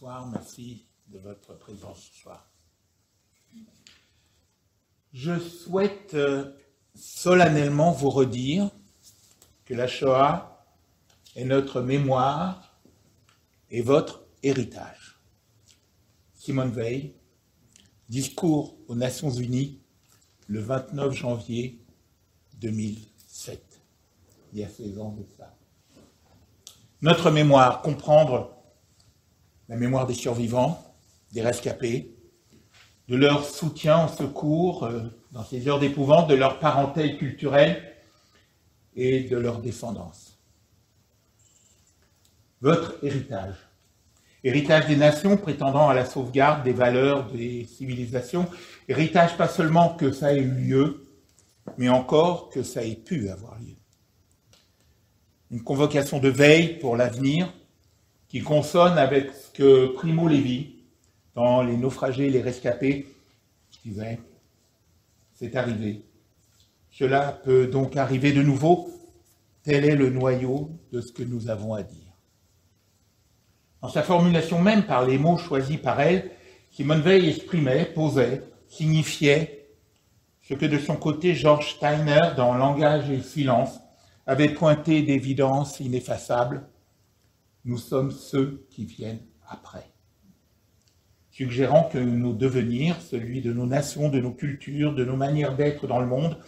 Bonsoir, merci de votre présence ce soir. Je souhaite solennellement vous redire que la Shoah est notre mémoire et votre héritage. Simone Veil, discours aux Nations Unies le 29 janvier 2007, il y a 16 ans de ça. Notre mémoire, comprendre la mémoire des survivants, des rescapés, de leur soutien en secours dans ces heures d'épouvante, de leur parentèle culturelle et de leur descendance. Votre héritage, héritage des nations prétendant à la sauvegarde des valeurs des civilisations, héritage pas seulement que ça ait eu lieu, mais encore que ça ait pu avoir lieu. Une convocation de veille pour l'avenir qui consonne avec ce que Primo Levi, dans Les naufragés et les rescapés, disait « C'est arrivé. Cela peut donc arriver de nouveau. Tel est le noyau de ce que nous avons à dire. » Dans sa formulation même, par les mots choisis par elle, Simone Veil exprimait, posait, signifiait ce que de son côté George Steiner, dans Langage et silence, avait pointé d'évidence ineffaçable. Nous sommes ceux qui viennent après. Suggérant que nos devenirs, celui de nos nations, de nos cultures, de nos manières d'être dans le monde,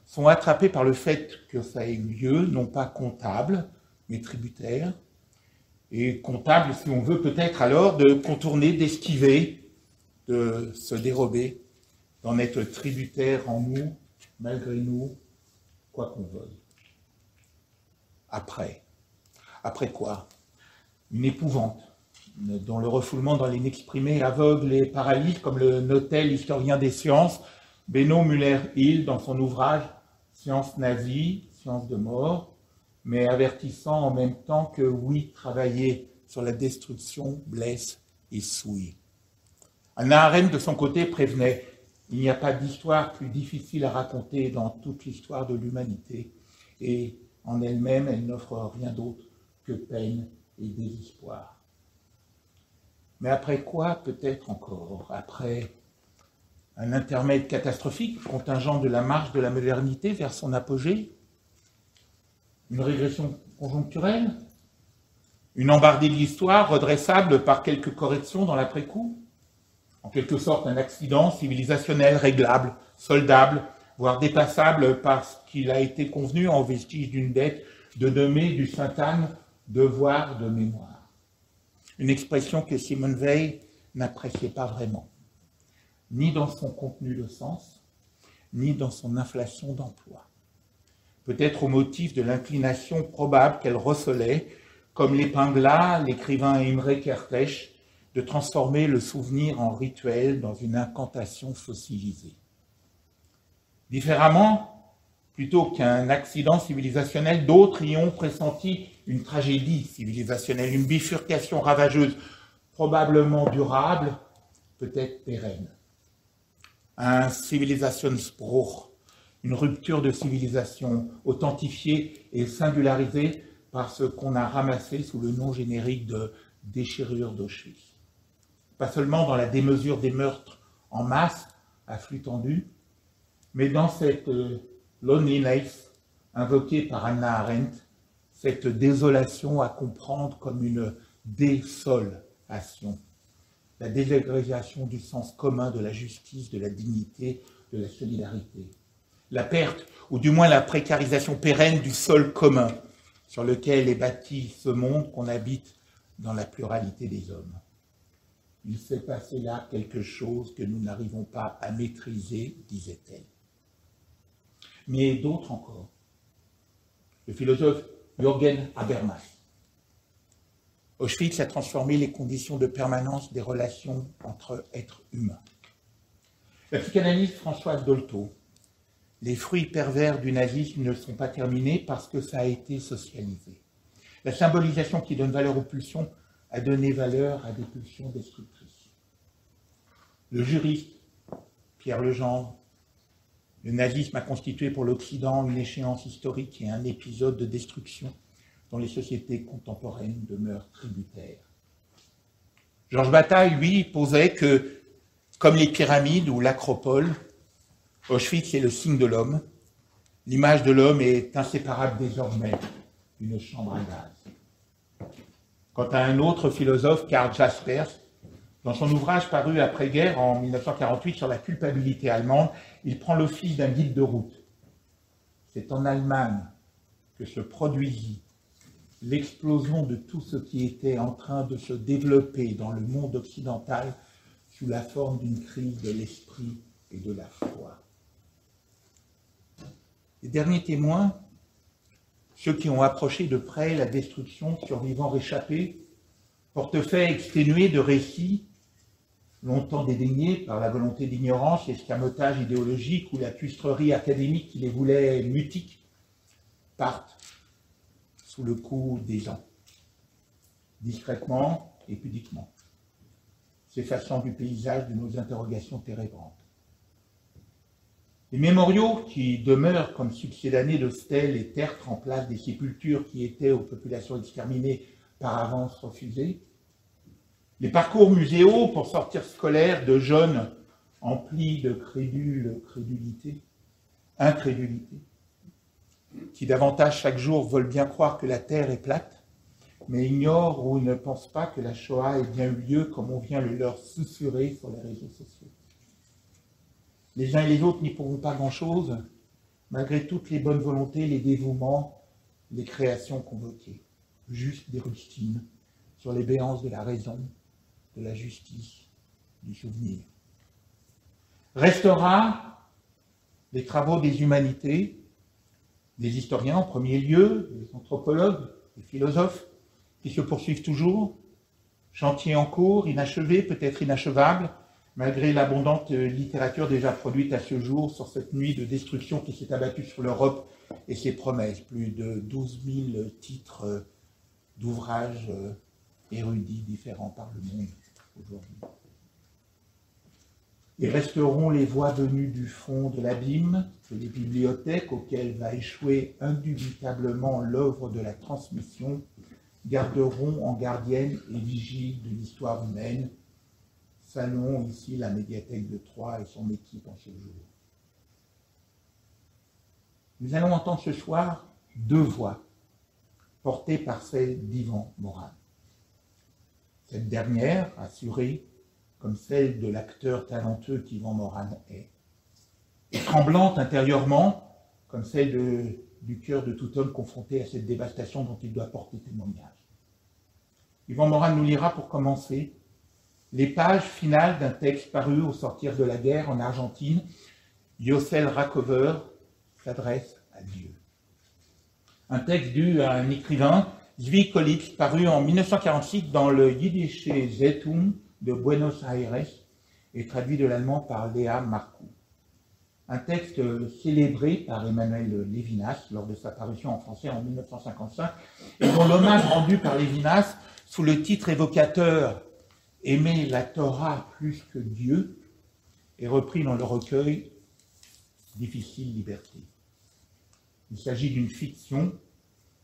sont attrapés par le fait que ça ait eu lieu, non pas comptable, mais tributaire, et comptable, si on veut peut-être alors, de contourner, d'esquiver, de se dérober, d'en être tributaire en nous, malgré nous, quoi qu'on veuille. Après. Après quoi? Une épouvante, dont le refoulement dans l'inexprimé aveugle et paralyse, comme le notait l'historien des sciences, Benno Müller-Hill, dans son ouvrage « Science nazie, science de mort », mais avertissant en même temps que, oui, travailler sur la destruction blesse et souille. Hannah Arendt, de son côté, prévenait « Il n'y a pas d'histoire plus difficile à raconter dans toute l'histoire de l'humanité, et en elle-même, elle n'offre rien d'autre que peine et désespoir. » Mais après quoi, peut-être encore? Après un intermède catastrophique, contingent de la marche de la modernité vers son apogée? Une régression conjoncturelle? Une embardée de l'histoire redressable par quelques corrections dans l'après-coup? En quelque sorte, un accident civilisationnel réglable, soldable, voire dépassable parce qu'il a été convenu en vestige d'une dette de nommer du Sainte-Anne devoir de mémoire. Une expression que Simone Veil n'appréciait pas vraiment, ni dans son contenu de sens, ni dans son inflation d'emploi. Peut-être au motif de l'inclination probable qu'elle recelait, comme l'épingla l'écrivain Imre Kertész, de transformer le souvenir en rituel dans une incantation fossilisée. Différemment, plutôt qu'un accident civilisationnel, d'autres y ont pressenti une tragédie civilisationnelle, une bifurcation ravageuse, probablement durable, peut-être pérenne. Un Zivilisationsbruch, une rupture de civilisation authentifiée et singularisée par ce qu'on a ramassé sous le nom générique de déchirure d'Auschwitz. Pas seulement dans la démesure des meurtres en masse, à flux tendu, mais dans cette loneliness invoquée par Hannah Arendt, cette désolation à comprendre comme une désolation, la désagrégation du sens commun de la justice, de la dignité, de la solidarité, la perte, ou du moins la précarisation pérenne du sol commun sur lequel est bâti ce monde qu'on habite dans la pluralité des hommes. Il s'est passé là quelque chose que nous n'arrivons pas à maîtriser, disait-elle. Mais d'autres encore. Le philosophe Jürgen Habermas. Auschwitz a transformé les conditions de permanence des relations entre êtres humains. La psychanalyste Françoise Dolto. Les fruits pervers du nazisme ne sont pas terminés parce que ça a été socialisé. La symbolisation qui donne valeur aux pulsions a donné valeur à des pulsions destructrices. Le juriste Pierre Legendre. Le nazisme a constitué pour l'Occident une échéance historique et un épisode de destruction dont les sociétés contemporaines demeurent tributaires. Georges Bataille, lui, posait que, comme les pyramides ou l'acropole, Auschwitz est le signe de l'homme. L'image de l'homme est inséparable désormais d'une chambre à gaz. Quant à un autre philosophe, Karl Jaspers, dans son ouvrage paru après-guerre en 1948 sur la culpabilité allemande, il prend l'office d'un guide de route. C'est en Allemagne que se produisit l'explosion de tout ce qui était en train de se développer dans le monde occidental sous la forme d'une crise de l'esprit et de la foi. Les derniers témoins, ceux qui ont approché de près la destruction, survivants réchappés, portefaix exténués de récits, longtemps dédaignés par la volonté d'ignorance, l'escamotage idéologique ou la cuistrerie académique qui les voulait mutiques, partent sous le coup des ans, discrètement et pudiquement, s'effaçant du paysage de nos interrogations ténébrantes. Les mémoriaux qui demeurent comme succédanés de stèles et tertres en place des sépultures qui étaient aux populations exterminées par avance refusées, les parcours muséaux pour sortir scolaires de jeunes emplis de incrédulité, qui davantage chaque jour veulent bien croire que la Terre est plate, mais ignorent ou ne pensent pas que la Shoah ait bien eu lieu comme on vient le leur susurrer sur les réseaux sociaux. Les uns et les autres n'y pourront pas grand-chose, malgré toutes les bonnes volontés, les dévouements, les créations convoquées. Juste des rustines sur les béances de la raison, de la justice, du souvenir. Restera les travaux des humanités, des historiens en premier lieu, des anthropologues, des philosophes, qui se poursuivent toujours, chantier en cours, inachevé, peut-être inachevable, malgré l'abondante littérature déjà produite à ce jour sur cette nuit de destruction qui s'est abattue sur l'Europe et ses promesses. Plus de 12 000 titres d'ouvrages érudits différents par le monde aujourd'hui. Et resteront les voix venues du fond de l'abîme, que les bibliothèques auxquelles va échouer indubitablement l'œuvre de la transmission, garderont en gardienne et vigiles de l'histoire humaine. Saluons ici la médiathèque de Troyes et son équipe en ce jour. Nous allons entendre ce soir deux voix, portées par celle d'Yvan Morin. Cette dernière, assurée, comme celle de l'acteur talentueux qu'Yvan Morin est, et tremblante intérieurement, comme celle du cœur de tout homme confronté à cette dévastation dont il doit porter témoignage. Yvan Morin nous lira pour commencer les pages finales d'un texte paru au sortir de la guerre en Argentine. Yossel Rakover s'adresse à Dieu. Un texte dû à un écrivain, Zvi Kolitz, paru en 1946 dans le Jiddische Zeitung de Buenos Aires et traduit de l'allemand par Léa Marcoux. Un texte célébré par Emmanuel Lévinas lors de sa parution en français en 1955 et dont l'hommage rendu par Lévinas sous le titre évocateur « Aimer la Torah plus que Dieu » est repris dans le recueil « Difficile liberté ». Il s'agit d'une fiction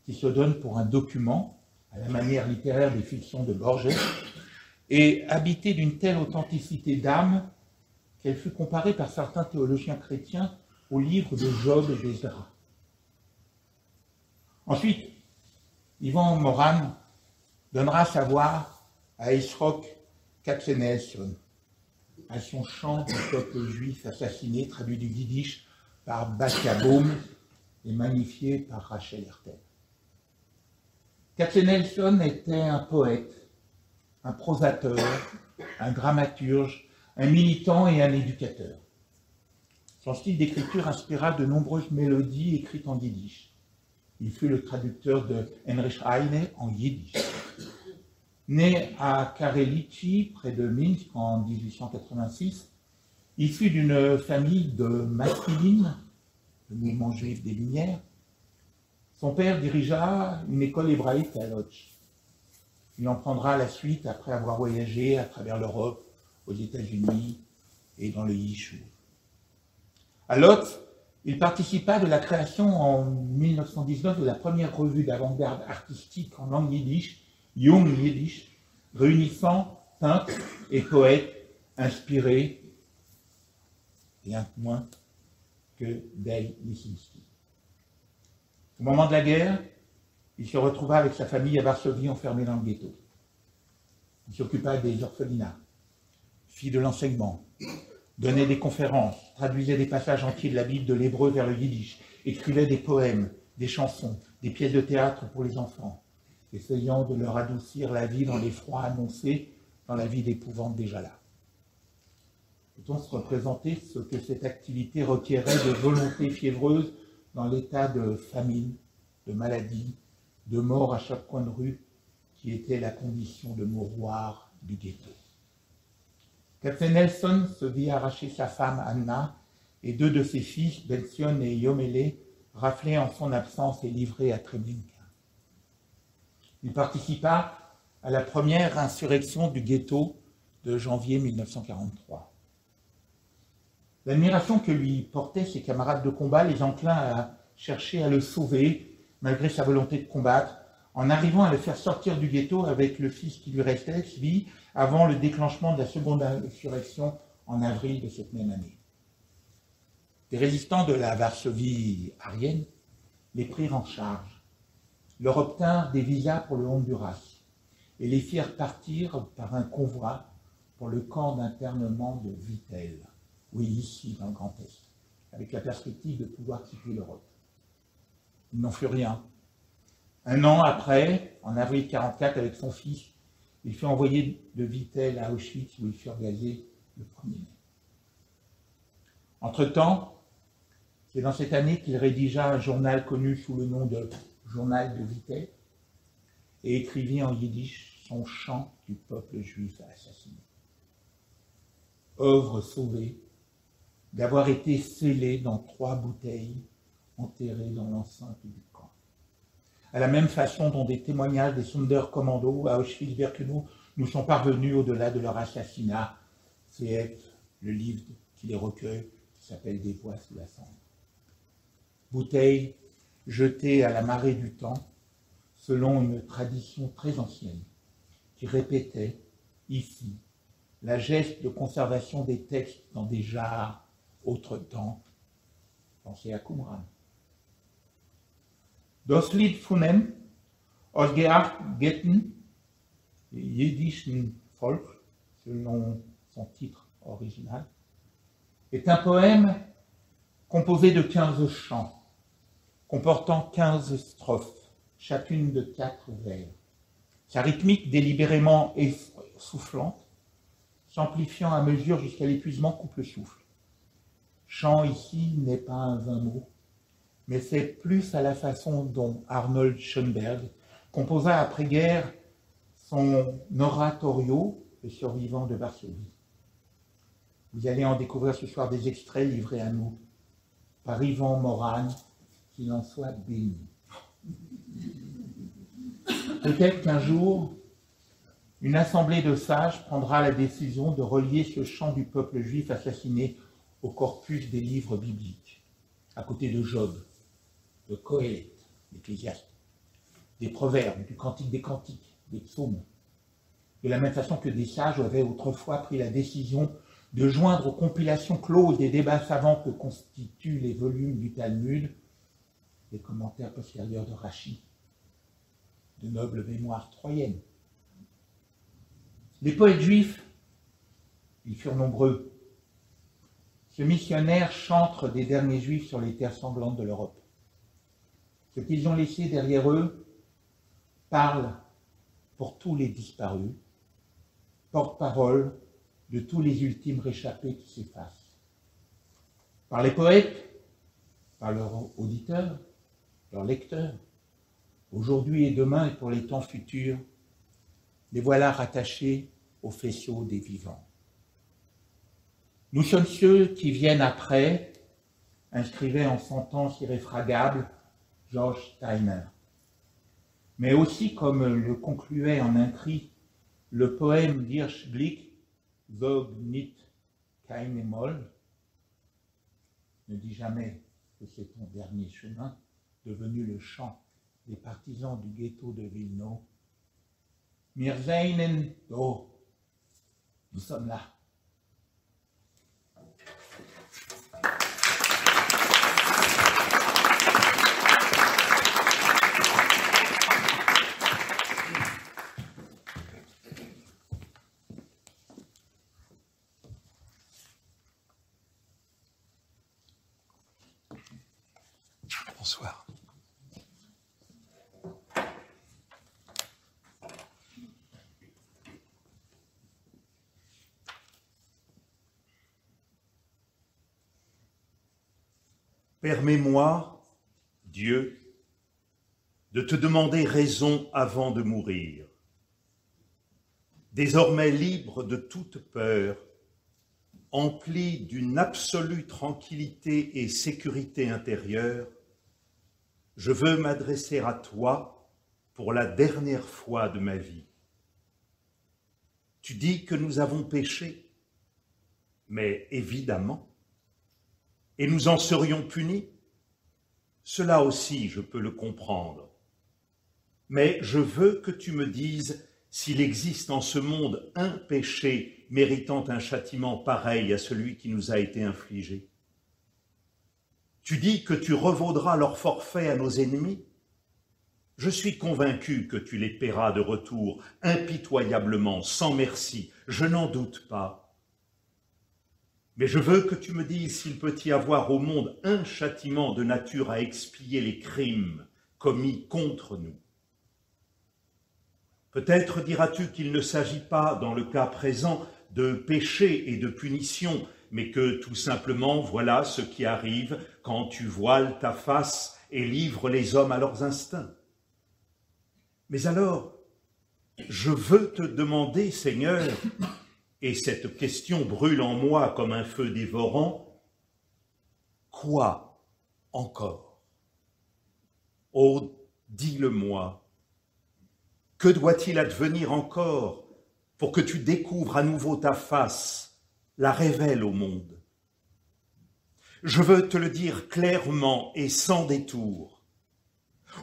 qui se donne pour un document, à la manière littéraire des fictions de Borges, et habitée d'une telle authenticité d'âme qu'elle fut comparée par certains théologiens chrétiens au livre de Job et d'Ezra. Ensuite, Yvan Morin donnera sa voix à Esrok Katzenelson, à son chant du peuple juif assassiné, traduit du yiddish par Basia Baum et magnifié par Rachel Hertel. Katzenelson était un poète, un prosateur, un dramaturge, un militant et un éducateur. Son style d'écriture inspira de nombreuses mélodies écrites en yiddish. Il fut le traducteur de Heinrich Heine en yiddish. Né à Karelichi, près de Minsk, en 1886, issu d'une famille de masculines, le mouvement juif des Lumières, son père dirigea une école hébraïque à Lodz. Il en prendra la suite après avoir voyagé à travers l'Europe, aux États-Unis et dans le Yishuv. À Lodz, il participa de la création en 1919 de la première revue d'avant-garde artistique en langue yiddish, Jung Yiddish, réunissant peintre et poète inspiré, rien de moins que d'El Lisinski. Au moment de la guerre, il se retrouva avec sa famille à Varsovie enfermé dans le ghetto. Il s'occupa des orphelinats, fit de l'enseignement, donnait des conférences, traduisait des passages entiers de la Bible de l'hébreu vers le yiddish, écrivait des poèmes, des chansons, des pièces de théâtre pour les enfants, essayant de leur adoucir la vie dans l'effroi annoncé, dans la vie d'épouvante déjà là. Peut-on se représenter ce que cette activité requérait de volonté fiévreuse dans l'état de famine, de maladie, de mort à chaque coin de rue, qui était la condition de mouroir du ghetto. Katzenelson se vit arracher sa femme Anna et 2 de ses fils, Bension et Yomele, raflés en son absence et livrés à Treblinka. Il participa à la première insurrection du ghetto de janvier 1943. L'admiration que lui portaient ses camarades de combat les enclin à chercher à le sauver, malgré sa volonté de combattre, en arrivant à le faire sortir du ghetto avec le fils qui lui restait, Svi, avant le déclenchement de la seconde insurrection en avril de cette même année. Les résistants de la Varsovie arienne les prirent en charge, leur obtinrent des visas pour le Honduras et les firent partir par un convoi pour le camp d'internement de Vittel, oui, ici, dans le Grand Est, avec la perspective de pouvoir quitter l'Europe. Il n'en fut rien. 1 an après, en avril 1944, avec son fils, il fut envoyé de Vittel à Auschwitz, où ils furent gazés le 1er mai. Entre-temps, c'est dans cette année qu'il rédigea un journal connu sous le nom de Journal de Vittel et écrivit en yiddish son chant du peuple juif assassiné. Œuvre sauvée d'avoir été scellé dans 3 bouteilles enterrées dans l'enceinte du camp. À la même façon dont des témoignages des Sonderkommando à Auschwitz-Birkenau nous sont parvenus au-delà de leur assassinat, c'est le livre qui les recueille, qui s'appelle « Des voix sous la cendre ». Bouteilles jetées à la marée du temps, selon une tradition très ancienne, qui répétait, ici, la geste de conservation des textes dans des jarres, autre temps, pensez à Qumran. Das Lied von dem ausgearbeiteten jiddischen Volk, selon son titre original, est un poème composé de 15 chants, comportant 15 strophes, chacune de 4 vers. Sa rythmique délibérément soufflante, s'amplifiant à mesure jusqu'à l'épuisement, coupe le souffle. Chant ici n'est pas un vain mot, mais c'est plus à la façon dont Arnold Schoenberg composa après-guerre son oratorio, le survivant de Varsovie. Vous allez en découvrir ce soir des extraits livrés à nous par Yvan Morane, qu'il en soit béni. Peut-être qu'un jour, une assemblée de sages prendra la décision de relier ce chant du peuple juif assassiné au corpus des livres bibliques, à côté de Job, de Coëlette, l'Ecclésiaste, des proverbes, du Cantique des Cantiques, des psaumes, de la même façon que des sages avaient autrefois pris la décision de joindre aux compilations closes des débats savants que constituent les volumes du Talmud, les commentaires postérieurs de Rachi, de nobles mémoires troyennes. Les poètes juifs, ils furent nombreux. Ce missionnaire chantre des derniers juifs sur les terres sanglantes de l'Europe. Ce qu'ils ont laissé derrière eux parle pour tous les disparus, porte-parole de tous les ultimes réchappés qui s'effacent. Par les poètes, par leurs auditeurs, leurs lecteurs, aujourd'hui et demain et pour les temps futurs, les voilà rattachés au faisceau des vivants. Nous sommes ceux qui viennent après, inscrivait en sentence irréfragable George Steiner. Mais aussi, comme le concluait en un cri le poème d'Hirschblick, Sog nit keine Moll, ne dis jamais que c'est ton dernier chemin, devenu le chant des partisans du ghetto de Wilno. Wir seinen do, nous sommes là. Bonsoir. Permets-moi, Dieu, de te demander raison avant de mourir. Désormais libre de toute peur, empli d'une absolue tranquillité et sécurité intérieure, je veux m'adresser à toi pour la dernière fois de ma vie. Tu dis que nous avons péché, mais évidemment, et nous en serions punis. Cela aussi, je peux le comprendre. Mais je veux que tu me dises s'il existe en ce monde un péché méritant un châtiment pareil à celui qui nous a été infligé. Tu dis que tu revaudras leur forfait à nos ennemis. Je suis convaincu que tu les paieras de retour, impitoyablement, sans merci, je n'en doute pas. Mais je veux que tu me dises s'il peut y avoir au monde un châtiment de nature à expier les crimes commis contre nous. Peut-être diras-tu qu'il ne s'agit pas, dans le cas présent, de péché et de punition, mais que tout simplement, voilà ce qui arrive quand tu voiles ta face et livres les hommes à leurs instincts. Mais alors, je veux te demander, Seigneur, et cette question brûle en moi comme un feu dévorant, quoi encore? Oh, dis-le-moi. Que doit-il advenir encore pour que tu découvres à nouveau ta face, la révèle au monde? Je veux te le dire clairement et sans détour.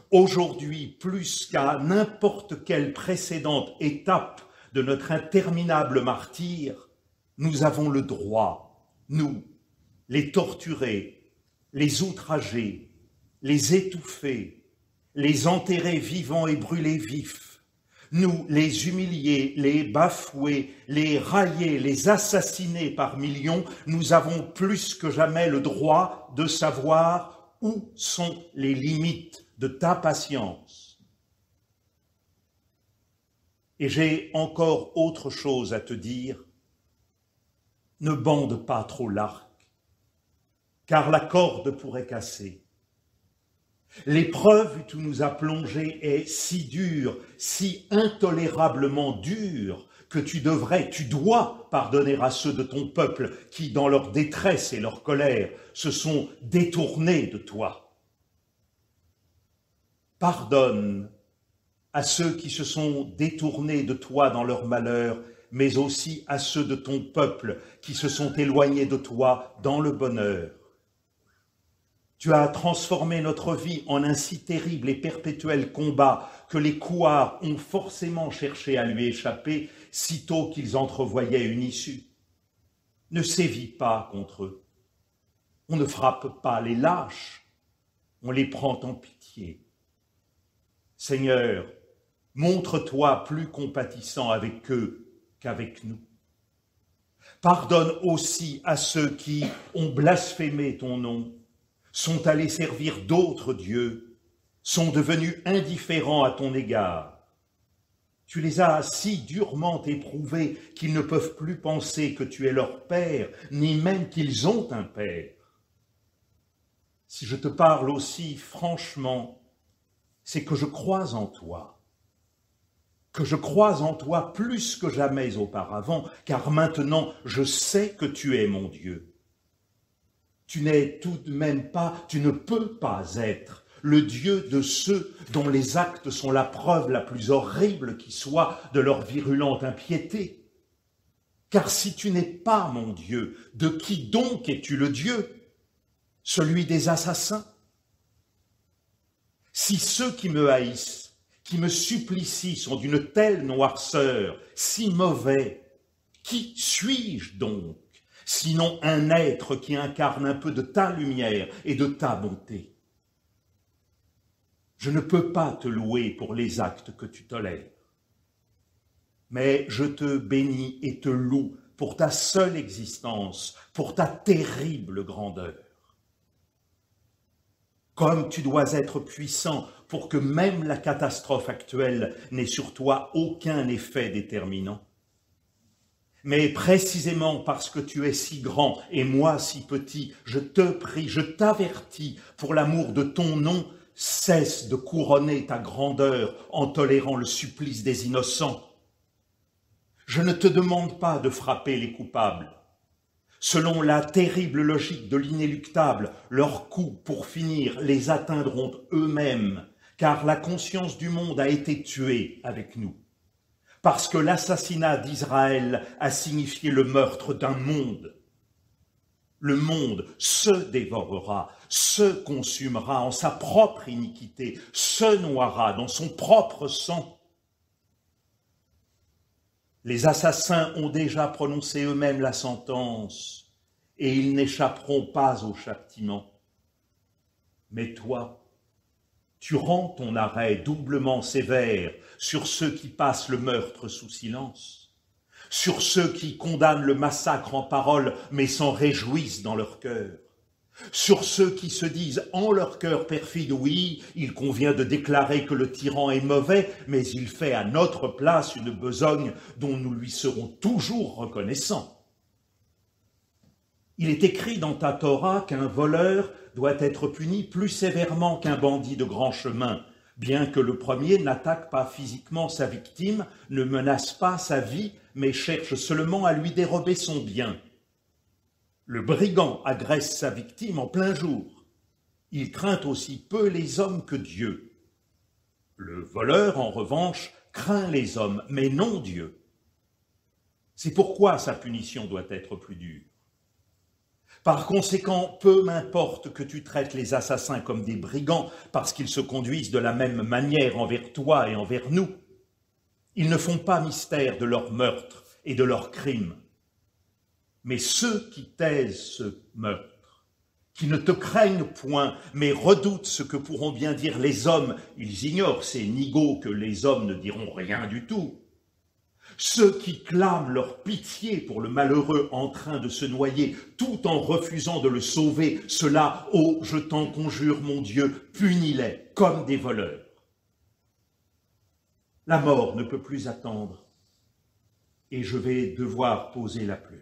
Aujourd'hui, plus qu'à n'importe quelle précédente étape de notre interminable martyre, nous avons le droit, nous, les torturés, les outragés, les étouffés, les enterrés vivants et brûlés vifs, nous, les humiliés, les bafoués, les raillés, les assassinés par millions, nous avons plus que jamais le droit de savoir où sont les limites de ta patience. Et j'ai encore autre chose à te dire. Ne bande pas trop l'arc, car la corde pourrait casser. L'épreuve où tu nous as plongés est si dure, si intolérablement dure, que tu dois pardonner à ceux de ton peuple qui, dans leur détresse et leur colère, se sont détournés de toi. Pardonne à ceux qui se sont détournés de toi dans leur malheur, mais aussi à ceux de ton peuple qui se sont éloignés de toi dans le bonheur. Tu as transformé notre vie en un si terrible et perpétuel combat que les couards ont forcément cherché à lui échapper sitôt qu'ils entrevoyaient une issue. Ne sévis pas contre eux. On ne frappe pas les lâches, on les prend en pitié. Seigneur, montre-toi plus compatissant avec eux qu'avec nous. Pardonne aussi à ceux qui ont blasphémé ton nom, sont allés servir d'autres dieux, sont devenus indifférents à ton égard. Tu les as si durement éprouvés qu'ils ne peuvent plus penser que tu es leur père, ni même qu'ils ont un père. Si je te parle aussi franchement, c'est que je crois en toi, plus que jamais auparavant, car maintenant je sais que tu es mon Dieu. Tu n'es tout de même pas, tu ne peux pas être le Dieu de ceux dont les actes sont la preuve la plus horrible qui soit de leur virulente impiété. Car si tu n'es pas mon Dieu, de qui donc es-tu le Dieu? Celui des assassins? Si ceux qui me haïssent, qui me supplicient sont d'une telle noirceur, si mauvais, Qui suis-je donc, sinon un être qui incarne un peu de ta lumière et de ta bonté? Je ne peux pas te louer pour les actes que tu tolères, mais je te bénis et te loue pour ta seule existence, pour ta terrible grandeur. Comme tu dois être puissant pour que même la catastrophe actuelle n'ait sur toi aucun effet déterminant. Mais précisément parce que tu es si grand et moi si petit, je te prie, je t'avertis, pour l'amour de ton nom, cesse de couronner ta grandeur en tolérant le supplice des innocents. Je ne te demande pas de frapper les coupables. Selon la terrible logique de l'inéluctable, leurs coups, pour finir, les atteindront eux-mêmes, car la conscience du monde a été tuée avec nous. Parce que l'assassinat d'Israël a signifié le meurtre d'un monde. Le monde se dévorera, se consumera en sa propre iniquité, se noiera dans son propre sang. Les assassins ont déjà prononcé eux-mêmes la sentence, et ils n'échapperont pas au châtiment. Mais toi, tu rends ton arrêt doublement sévère sur ceux qui passent le meurtre sous silence, sur ceux qui condamnent le massacre en parole, mais s'en réjouissent dans leur cœur, sur ceux qui se disent en leur cœur perfide, oui, il convient de déclarer que le tyran est mauvais, mais il fait à notre place une besogne dont nous lui serons toujours reconnaissants. Il est écrit dans ta Torah qu'un voleur doit être puni plus sévèrement qu'un bandit de grand chemin, bien que le premier n'attaque pas physiquement sa victime, ne menace pas sa vie, mais cherche seulement à lui dérober son bien. Le brigand agresse sa victime en plein jour. Il craint aussi peu les hommes que Dieu. Le voleur, en revanche, craint les hommes, mais non Dieu. C'est pourquoi sa punition doit être plus dure. Par conséquent, peu m'importe que tu traites les assassins comme des brigands, parce qu'ils se conduisent de la même manière envers toi et envers nous. Ils ne font pas mystère de leur meurtre et de leurs crimes. Mais ceux qui taisent ce meurtre, qui ne te craignent point, mais redoutent ce que pourront bien dire les hommes, ils ignorent ces nigauds que les hommes ne diront rien du tout. Ceux qui clament leur pitié pour le malheureux en train de se noyer, tout en refusant de le sauver, ceux-là, oh, je t'en conjure, mon Dieu, punis-les comme des voleurs. La mort ne peut plus attendre, et je vais devoir poser la plume.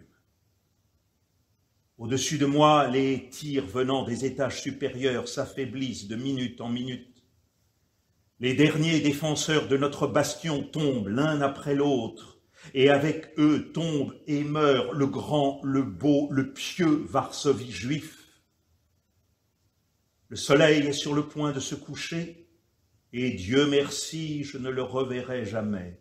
Au-dessus de moi, les tirs venant des étages supérieurs s'affaiblissent de minute en minute. Les derniers défenseurs de notre bastion tombent l'un après l'autre, et avec eux tombe et meurt le grand, le beau, le pieux Varsovie juif. Le soleil est sur le point de se coucher, et Dieu merci, je ne le reverrai jamais.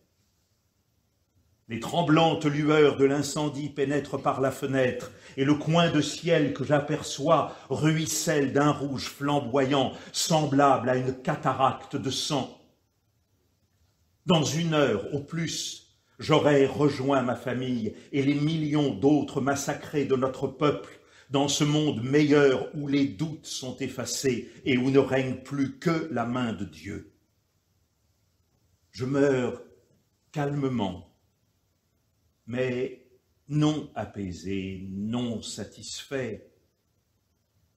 Les tremblantes lueurs de l'incendie pénètrent par la fenêtre, et le coin de ciel que j'aperçois ruisselle d'un rouge flamboyant, semblable à une cataracte de sang. Dans 1 heure au plus, j'aurai rejoint ma famille et les millions d'autres massacrés de notre peuple dans ce monde meilleur où les doutes sont effacés et où ne règne plus que la main de Dieu. Je meurs calmement, mais non apaisé, non satisfait,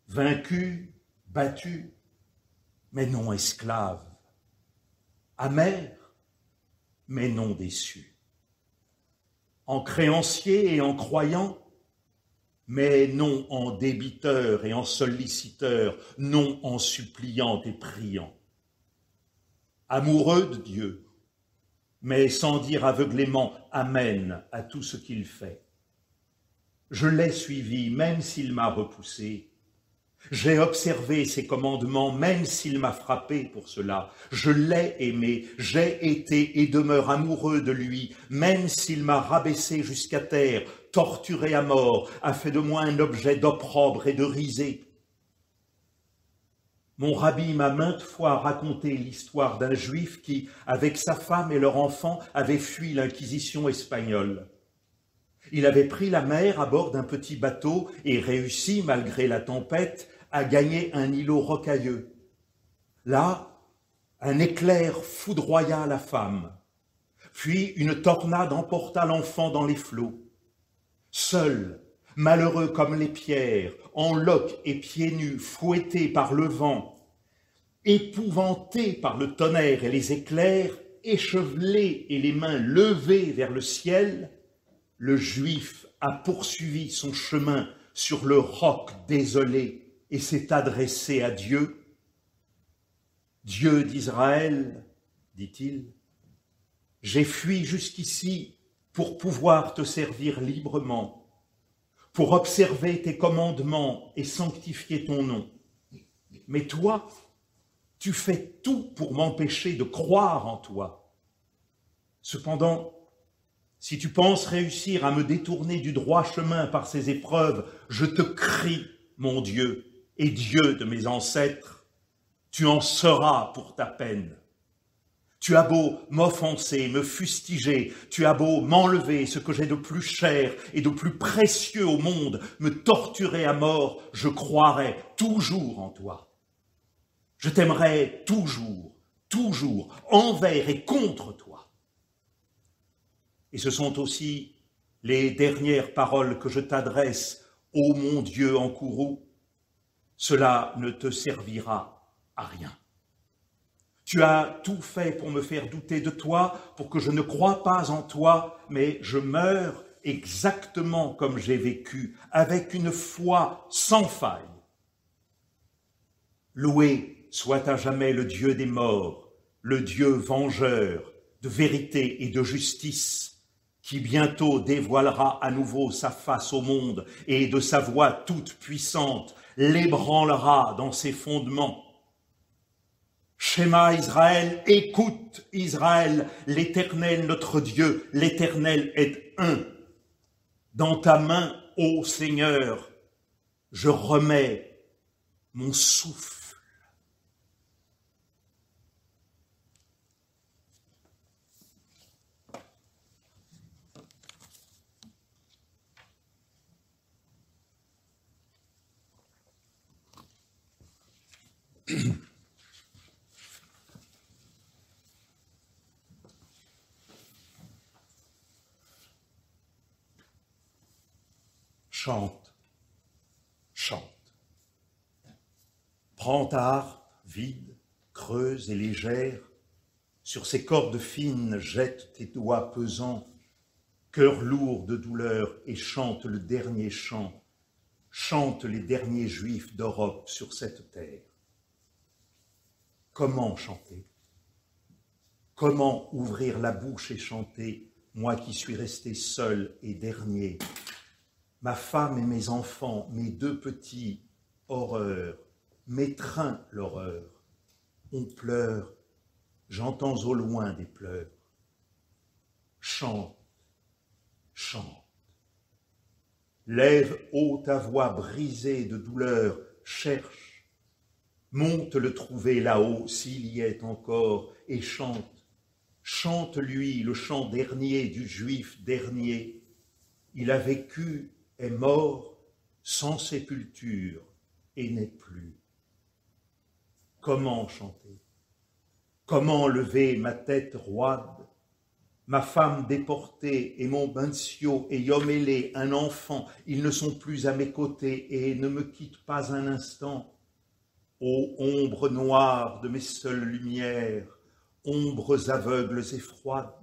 vaincu, battu, mais non esclave, amer, mais non déçu, en créancier et en croyant, mais non en débiteur et en solliciteur, non en suppliant et priant, amoureux de Dieu, mais sans dire aveuglément « Amen » à tout ce qu'il fait. Je l'ai suivi, même s'il m'a repoussé. J'ai observé ses commandements, même s'il m'a frappé pour cela. Je l'ai aimé, j'ai été et demeure amoureux de lui, même s'il m'a rabaissé jusqu'à terre, torturé à mort, a fait de moi un objet d'opprobre et de risée. Mon rabbi m'a maintes fois raconté l'histoire d'un juif qui, avec sa femme et leur enfant, avait fui l'inquisition espagnole. Il avait pris la mer à bord d'un petit bateau et réussi, malgré la tempête, à gagner un îlot rocailleux. Là, un éclair foudroya la femme, puis une tornade emporta l'enfant dans les flots. Seul, malheureux comme les pierres, en loques et pieds nus, fouetté par le vent, épouvanté par le tonnerre et les éclairs, échevelé et les mains levées vers le ciel, le Juif a poursuivi son chemin sur le roc désolé et s'est adressé à Dieu. Dieu d'Israël, dit-il, j'ai fui jusqu'ici pour pouvoir te servir librement, pour observer tes commandements et sanctifier ton nom. Mais toi, tu fais tout pour m'empêcher de croire en toi. Cependant, si tu penses réussir à me détourner du droit chemin par ces épreuves, je te crie, mon Dieu, et Dieu de mes ancêtres, tu en seras pour ta peine. Tu as beau m'offenser, me fustiger, tu as beau m'enlever ce que j'ai de plus cher et de plus précieux au monde, me torturer à mort, je croirai toujours en toi. Je t'aimerai toujours, toujours, envers et contre toi. Et ce sont aussi les dernières paroles que je t'adresse, ô mon Dieu en courroux. Cela ne te servira à rien. Tu as tout fait pour me faire douter de toi, pour que je ne croie pas en toi, mais je meurs exactement comme j'ai vécu, avec une foi sans faille. Loué soit à jamais le Dieu des morts, le Dieu vengeur de vérité et de justice, qui bientôt dévoilera à nouveau sa face au monde et de sa voix toute puissante l'ébranlera dans ses fondements. Shema Israël, écoute Israël, l'Éternel notre Dieu, l'Éternel est un. Dans ta main, ô Seigneur, je remets mon souffle. Chante, chante. Prends ta harpe vide, creuse et légère, sur ces cordes fines jette tes doigts pesants, cœur lourd de douleur, et chante le dernier chant, chante les derniers juifs d'Europe sur cette terre. Comment chanter? Comment ouvrir la bouche et chanter, moi qui suis resté seul et dernier? Ma femme et mes enfants, mes deux petits, horreur, m'étreint l'horreur. On pleure, j'entends au loin des pleurs. Chante, chante. Lève haut ta voix brisée de douleur, cherche. Monte le trouver là-haut s'il y est encore et chante. Chante-lui le chant dernier du juif dernier. Il a vécu, est mort, sans sépulture, et n'est plus. Comment chanter? Comment lever ma tête roide? Ma femme déportée et mon Bencio et Yomélé, un enfant, ils ne sont plus à mes côtés et ne me quittent pas un instant. Ô ombre noire de mes seules lumières, ombres aveugles et froides,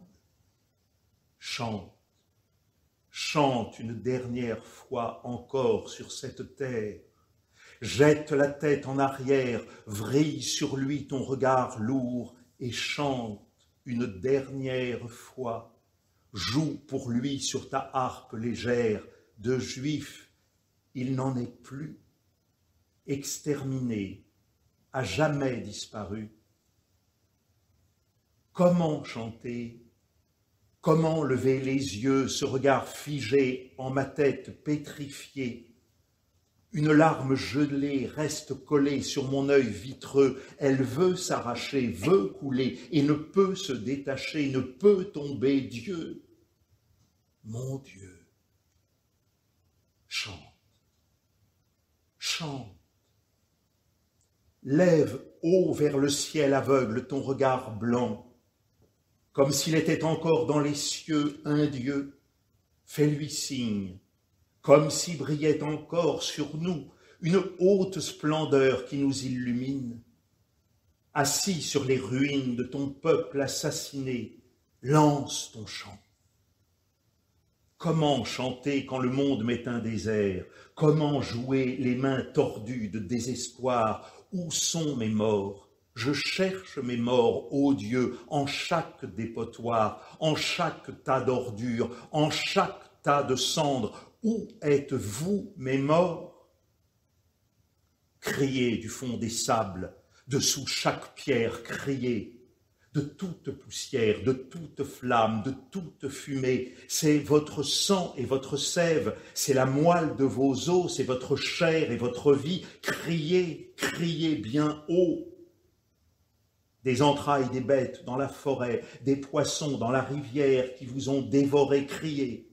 chante. Chante une dernière fois encore sur cette terre. Jette la tête en arrière, vrille sur lui ton regard lourd et chante une dernière fois. Joue pour lui sur ta harpe légère. De juif, il n'en est plus. Exterminé, à jamais disparu. Comment chanter? Comment lever les yeux, ce regard figé en ma tête pétrifiée? Une larme gelée reste collée sur mon œil vitreux. Elle veut s'arracher, veut couler, et ne peut se détacher, ne peut tomber. Dieu, mon Dieu, chante, chante. Lève haut vers le ciel aveugle ton regard blanc, comme s'il était encore dans les cieux un Dieu. Fais-lui signe, comme si brillait encore sur nous une haute splendeur qui nous illumine. Assis sur les ruines de ton peuple assassiné, lance ton chant. Comment chanter quand le monde m'est un désert? Comment jouer les mains tordues de désespoir? Où sont mes morts? Je cherche mes morts, ô Dieu, en chaque dépotoir, en chaque tas d'ordures, en chaque tas de cendres. Où êtes-vous, mes morts? Criez du fond des sables, dessous chaque pierre, criez. De toute poussière, de toute flamme, de toute fumée. C'est votre sang et votre sève, c'est la moelle de vos os, c'est votre chair et votre vie. Criez, criez bien haut. Des entrailles des bêtes dans la forêt, des poissons dans la rivière qui vous ont dévoré, criez.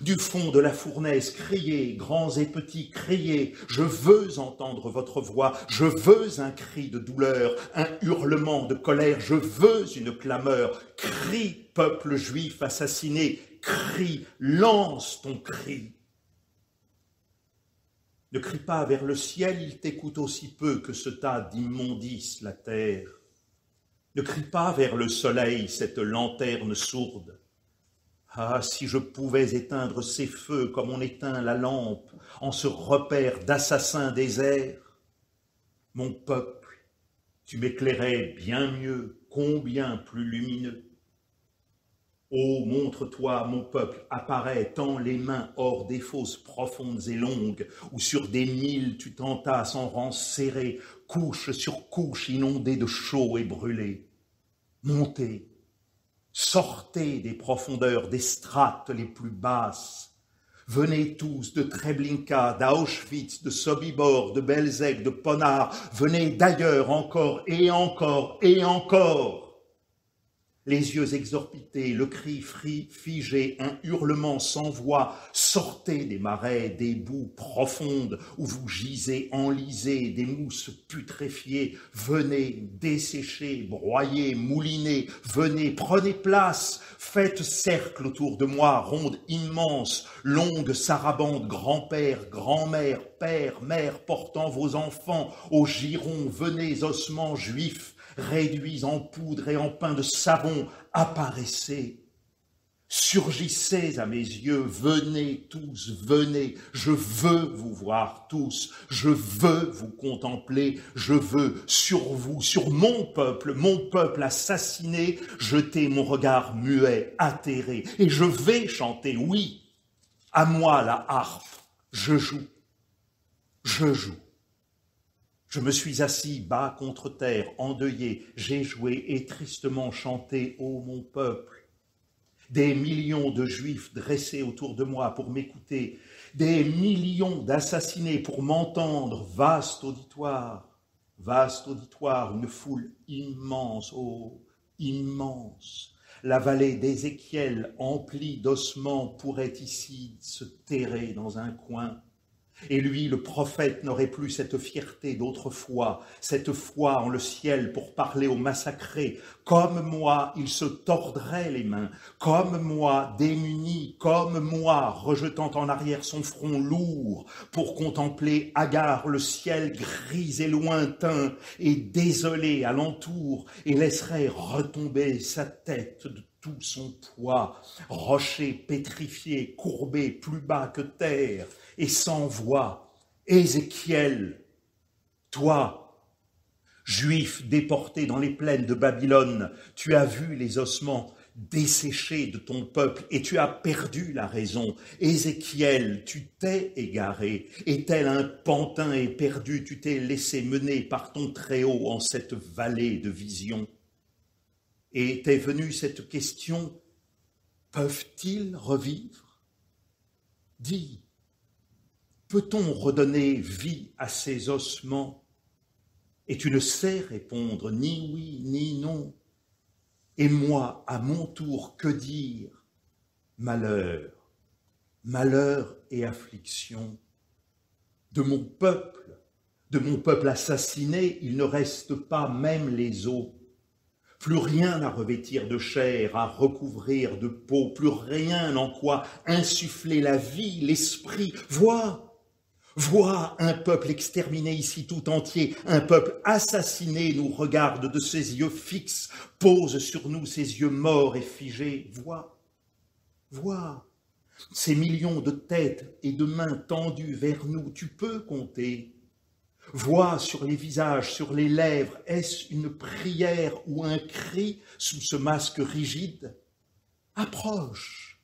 Du fond de la fournaise, criez, grands et petits, criez. Je veux entendre votre voix, je veux un cri de douleur, un hurlement de colère, je veux une clameur. Crie, peuple juif assassiné, crie, lance ton cri. Ne crie pas vers le ciel, il t'écoute aussi peu que ce tas d'immondices, la terre. Ne crie pas vers le soleil, cette lanterne sourde. Ah, si je pouvais éteindre ces feux comme on éteint la lampe en ce repère d'assassins déserts. Mon peuple, tu m'éclairais bien mieux, combien plus lumineux. Oh, montre-toi, mon peuple, apparaît, tends les mains hors des fosses profondes et longues, où sur des milles tu t'entasses en rangs serrés, couche sur couche inondée de chaud et brûlé. Montez, sortez des profondeurs, des strates les plus basses. Venez tous de Treblinka, d'Auschwitz, de Sobibor, de Belzec, de Ponard. Venez d'ailleurs encore et encore et encore. Les yeux exorbités, le cri figé, un hurlement sans voix. Sortez des marais, des boues profondes où vous gisez enlisés, des mousses putréfiées. Venez dessécher, broyer, mouliner. Venez, prenez place. Faites cercle autour de moi, ronde immense, longue sarabande, grand-père, grand-mère, père, mère, portant vos enfants au giron. Venez, ossements juifs, réduits en poudre et en pain de savon, apparaissez, surgissez à mes yeux, venez tous, venez, je veux vous voir tous, je veux vous contempler, je veux sur vous, sur mon peuple assassiné, jeter mon regard muet, atterré, et je vais chanter, oui, à moi la harpe, je joue, je joue. Je me suis assis bas contre terre, endeuillé, j'ai joué et tristement chanté, ô mon peuple. Des millions de juifs dressés autour de moi pour m'écouter, des millions d'assassinés pour m'entendre, vaste auditoire, une foule immense, oh, immense. La vallée d'Ézéchiel, emplie d'ossements, pourrait ici se terrer dans un coin. Et lui, le prophète, n'aurait plus cette fierté d'autrefois, cette foi en le ciel pour parler aux massacrés. Comme moi, il se tordrait les mains, comme moi, démuni, comme moi, rejetant en arrière son front lourd pour contempler hagard le ciel gris et lointain et désolé alentour, et laisserait retomber sa tête de tout son poids, rocher pétrifié, courbé plus bas que terre, et sans voix. Ézéchiel, toi, juif déporté dans les plaines de Babylone, tu as vu les ossements desséchés de ton peuple et tu as perdu la raison. Ézéchiel, tu t'es égaré, et tel un pantin éperdu, tu t'es laissé mener par ton Très-Haut en cette vallée de vision. Et t'est venue cette question, peuvent-ils revivre? Dis, peut-on redonner vie à ces ossements? Et tu ne sais répondre ni oui ni non. Et moi, à mon tour, que dire? Malheur, malheur et affliction de mon peuple assassiné, il ne reste pas même les os. Plus rien à revêtir de chair, à recouvrir de peau, plus rien en quoi insuffler la vie, l'esprit. Vois un peuple exterminé ici tout entier, un peuple assassiné nous regarde de ses yeux fixes, pose sur nous ses yeux morts et figés. Vois ces millions de têtes et de mains tendues vers nous, tu peux compter. Vois sur les visages, sur les lèvres, est-ce une prière ou un cri sous ce masque rigide? Approche,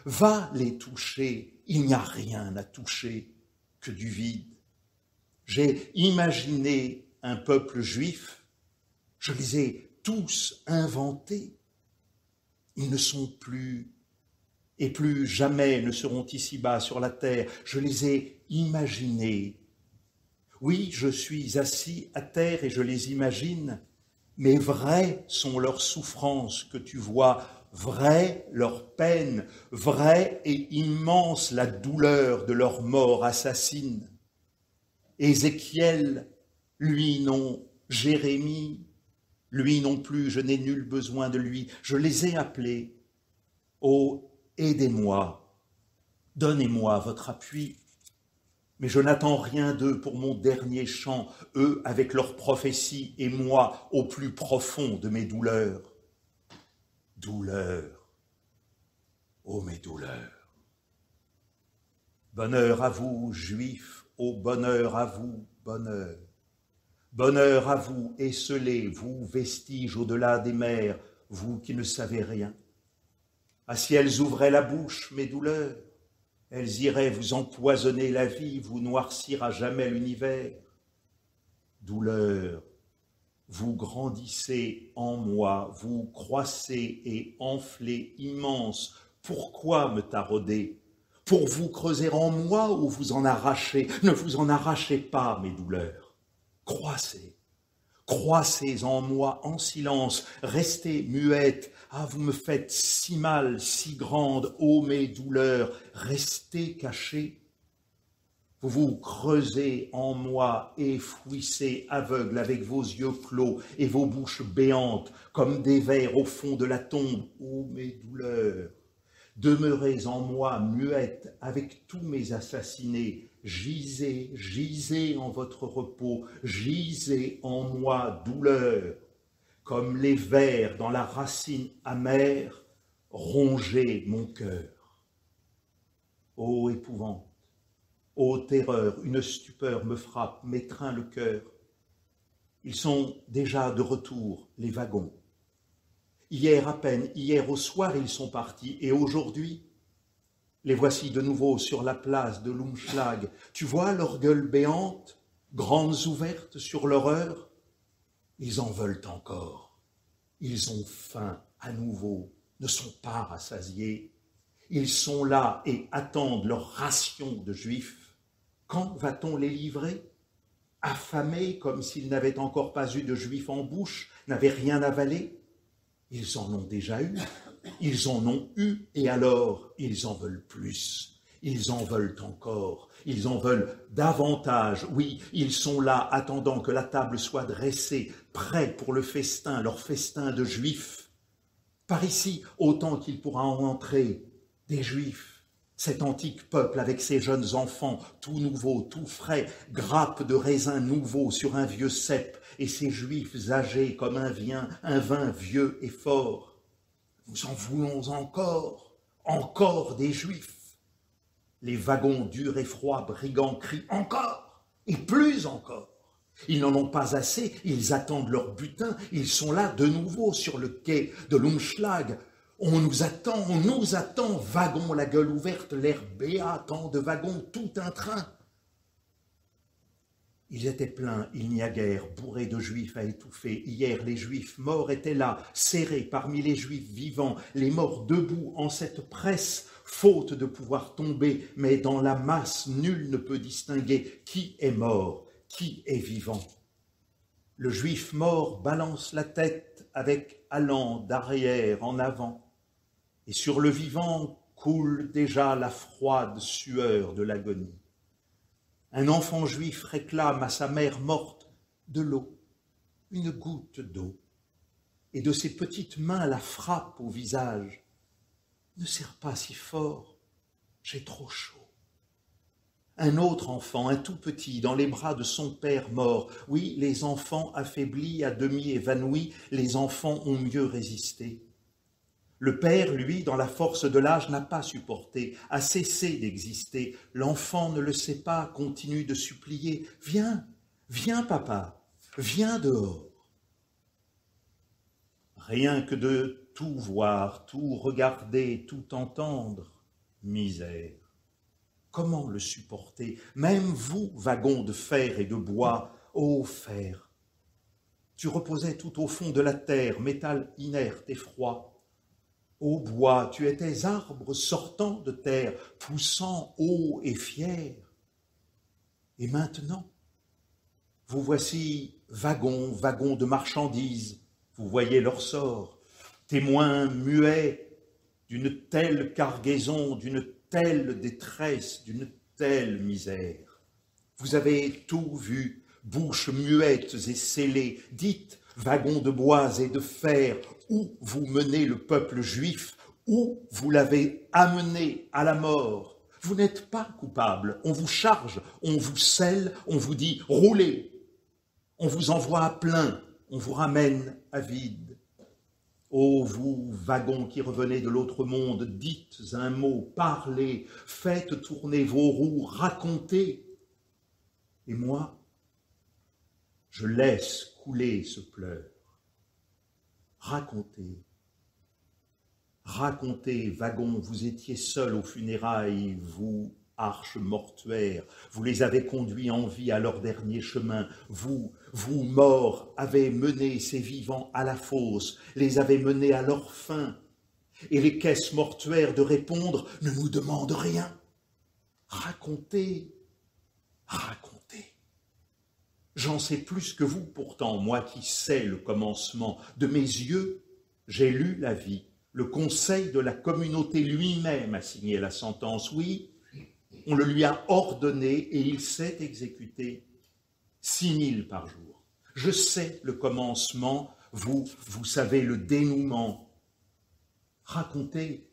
va les toucher, il n'y a rien à toucher que du vide. J'ai imaginé un peuple juif, je les ai tous inventés. Ils ne sont plus, et plus jamais ne seront ici-bas sur la terre, je les ai imaginés. Oui, je suis assis à terre et je les imagine, mais vraies sont leurs souffrances que tu vois, vraie leur peine, vraie et immense la douleur de leur mort assassine. Ézéchiel, lui non, Jérémie, lui non plus, je n'ai nul besoin de lui, je les ai appelés. Oh, aidez-moi, donnez-moi votre appui. Mais je n'attends rien d'eux pour mon dernier chant, eux avec leurs prophéties et moi au plus profond de mes douleurs. Douleurs, ô mes douleurs. Bonheur à vous, Juifs, ô bonheur à vous, bonheur. Bonheur à vous, esselés, vous, vestiges au-delà des mers, vous qui ne savez rien. Ah, si elles ouvraient la bouche, mes douleurs, elles iraient vous empoisonner la vie, vous noircir à jamais l'univers. Douleur, vous grandissez en moi, vous croissez et enflez immense. Pourquoi me tarauder? Pour vous creuser en moi ou vous en arracher? Ne vous en arrachez pas, mes douleurs. Croissez, croissez en moi en silence, restez muettes. Ah, vous me faites si mal, si grande, ô mes douleurs, restez cachées. Vous vous creusez en moi et fouissez aveugle avec vos yeux clos et vos bouches béantes comme des vers au fond de la tombe, ô mes douleurs. Demeurez en moi muette avec tous mes assassinés, gisez, gisez en votre repos, gisez en moi douleur. Comme les vers dans la racine amère, rongez mon cœur. Ô épouvante, ô terreur, une stupeur me frappe, m'étreint le cœur. Ils sont déjà de retour, les wagons. Hier à peine, hier au soir, ils sont partis, et aujourd'hui, les voici de nouveau sur la place de l'Umschlag. Tu vois leurs gueules béantes, grandes ouvertes sur leur heure? Ils en veulent encore. Ils ont faim à nouveau, ne sont pas rassasiés. Ils sont là et attendent leur ration de juifs. Quand va-t-on les livrer? Affamés comme s'ils n'avaient encore pas eu de juifs en bouche, n'avaient rien avalé? Ils en ont déjà eu. Ils en ont eu et alors ils en veulent plus. Ils en veulent encore, ils en veulent davantage. Oui, ils sont là, attendant que la table soit dressée, prêts pour le festin, leur festin de juifs. Par ici, autant qu'il pourra en entrer, des juifs, cet antique peuple avec ses jeunes enfants, tout nouveaux, tout frais, grappes de raisins nouveaux sur un vieux cep, et ces juifs âgés comme un vin vieux et fort. Nous en voulons encore des juifs. Les wagons durs et froids, brigands, crient encore, et plus encore. Ils n'en ont pas assez, ils attendent leur butin, ils sont là de nouveau sur le quai de l'Umschlag. On nous attend, wagons la gueule ouverte, l'air béat, tant de wagons, tout un train. Ils étaient pleins, il n'y a guère, bourrés de juifs à étouffer. Hier, les juifs morts étaient là, serrés parmi les juifs vivants, les morts debout en cette presse, faute de pouvoir tomber, mais dans la masse, nul ne peut distinguer qui est mort, qui est vivant. Le juif mort balance la tête avec allant d'arrière en avant, et sur le vivant coule déjà la froide sueur de l'agonie. Un enfant juif réclame à sa mère morte de l'eau, une goutte d'eau, et de ses petites mains la frappe au visage. Ne serre pas si fort, j'ai trop chaud. Un autre enfant, un tout petit, dans les bras de son père mort. Oui, les enfants affaiblis, à demi évanouis, les enfants ont mieux résisté. Le père, lui, dans la force de l'âge, n'a pas supporté, a cessé d'exister. L'enfant ne le sait pas, continue de supplier. « Viens, viens papa, viens dehors. » Rien que de tout voir, tout regarder, tout entendre, misère. Comment le supporter? Même vous, wagons de fer et de bois, ô fer! Tu reposais tout au fond de la terre, métal inerte et froid. Ô bois, tu étais arbre sortant de terre, poussant haut et fier. Et maintenant, vous voici wagons, wagons de marchandises, vous voyez leur sort, témoins muets d'une telle cargaison, d'une telle détresse, d'une telle misère. Vous avez tout vu, bouches muettes et scellées, dites, wagons de bois et de fer, où vous menez le peuple juif, où vous l'avez amené à la mort. Vous n'êtes pas coupable, on vous charge, on vous scelle, on vous dit « roulez », on vous envoie à plein, on vous ramène à vide. Ô vous, wagons qui revenez de l'autre monde, dites un mot, parlez, faites tourner vos roues, racontez. Et moi, je laisse couler ce pleur. Racontez. Racontez, wagons, vous étiez seuls aux funérailles, vous, arches mortuaires, vous les avez conduits en vie à leur dernier chemin. Vous, morts, avez mené ces vivants à la fosse, les avez menés à leur fin. Et les caisses mortuaires de répondre ne nous demandent rien. Racontez, racontez. J'en sais plus que vous pourtant, moi qui sais le commencement. De mes yeux, j'ai lu la vie. Le conseil de la communauté lui-même a signé la sentence. Oui, on le lui a ordonné et il s'est exécuté. 6 000 par jour. Je sais le commencement, vous savez le dénouement. Racontez,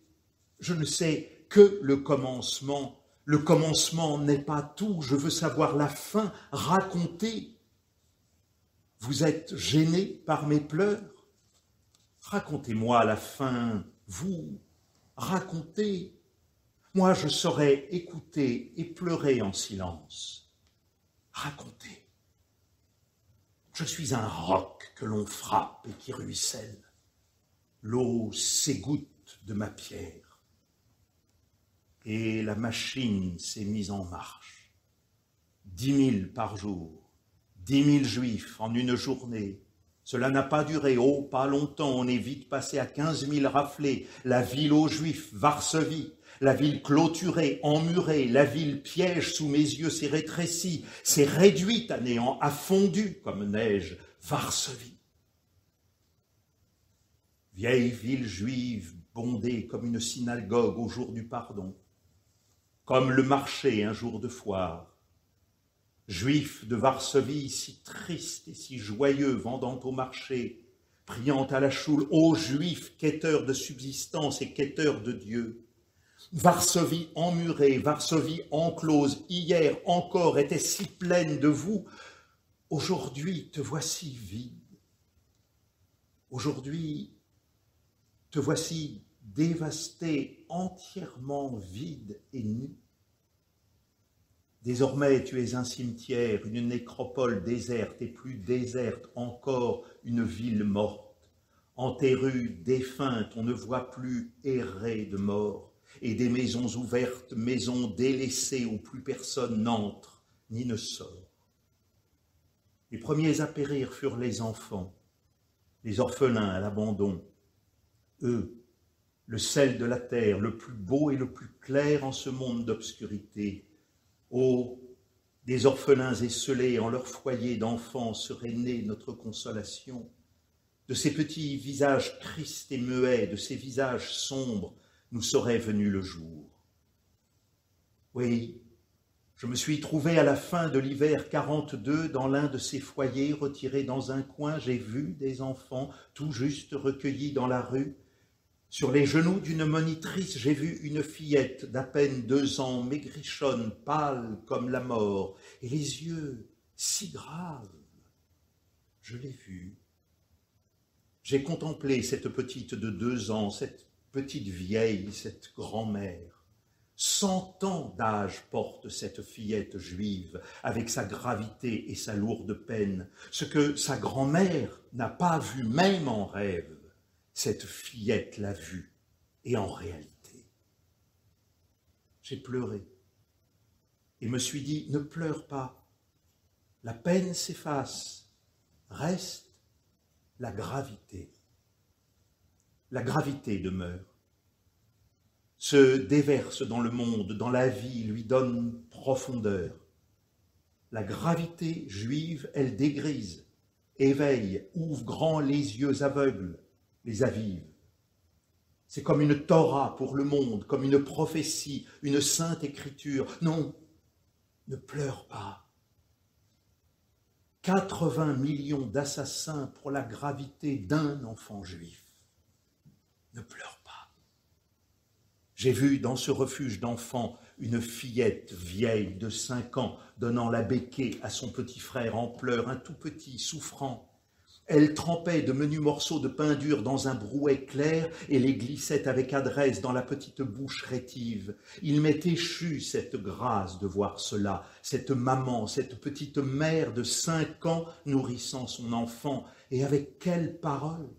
je ne sais que le commencement. Le commencement n'est pas tout, je veux savoir la fin. Racontez. Vous êtes gêné par mes pleurs? Racontez-moi la fin, vous, racontez. Moi, je saurais écouter et pleurer en silence. Racontez. Je suis un roc que l'on frappe et qui ruisselle. L'eau s'égoutte de ma pierre. Et la machine s'est mise en marche. 10 000 par jour, 10 000 juifs en une journée. Cela n'a pas duré, oh, pas longtemps, on est vite passé à 15 000 raflés. La ville aux Juifs, Varsovie, la ville clôturée, emmurée, la ville piège sous mes yeux s'est rétrécie, s'est réduite à néant, a fondu comme neige, Varsovie. Vieille ville juive bondée comme une synagogue au jour du pardon, comme le marché un jour de foire. Juifs de Varsovie, si tristes et si joyeux, vendant au marché, priant à la choule, ô Juifs, quêteurs de subsistance et quêteurs de Dieu. Varsovie emmurée, Varsovie enclose, hier encore était si pleine de vous, aujourd'hui te voici vide. Aujourd'hui te voici dévastée, entièrement vide et nue. Désormais, tu es un cimetière, une nécropole déserte, et plus déserte encore, une ville morte. En tes rues défuntes, on ne voit plus errer de mort, et des maisons ouvertes, maisons délaissées où plus personne n'entre ni ne sort. Les premiers à périr furent les enfants, les orphelins à l'abandon. Eux, le sel de la terre, le plus beau et le plus clair en ce monde d'obscurité. Ô, des orphelins esselés en leur foyer d'enfants serait née notre consolation. De ces petits visages tristes et muets, de ces visages sombres, nous serait venu le jour. Oui, je me suis trouvé à la fin de l'hiver 42 dans l'un de ces foyers retirés dans un coin. J'ai vu des enfants tout juste recueillis dans la rue. Sur les genoux d'une monitrice, j'ai vu une fillette d'à peine 2 ans, maigrichonne, pâle comme la mort, et les yeux si graves. Je l'ai vue. J'ai contemplé cette petite de 2 ans, cette petite vieille, cette grand-mère. 100 ans d'âge porte cette fillette juive, avec sa gravité et sa lourde peine. Ce que sa grand-mère n'a pas vu même en rêve, cette fillette l'a vu, et en réalité. J'ai pleuré, et me suis dit, ne pleure pas, la peine s'efface, reste la gravité. La gravité demeure, se déverse dans le monde, dans la vie, lui donne profondeur. La gravité juive, elle dégrise, éveille, ouvre grand les yeux aveugles, les avive. C'est comme une Torah pour le monde, comme une prophétie, une sainte écriture. Non, ne pleure pas. 80 millions d'assassins pour la gravité d'un enfant juif. Ne pleure pas. J'ai vu dans ce refuge d'enfants une fillette vieille de 5 ans donnant la béquée à son petit frère en pleurs, un tout petit, souffrant. Elle trempait de menus morceaux de pain dur dans un brouet clair et les glissait avec adresse dans la petite bouche rétive. Il m'est échu cette grâce de voir cela, cette maman, cette petite mère de 5 ans nourrissant son enfant, et avec quelle parole!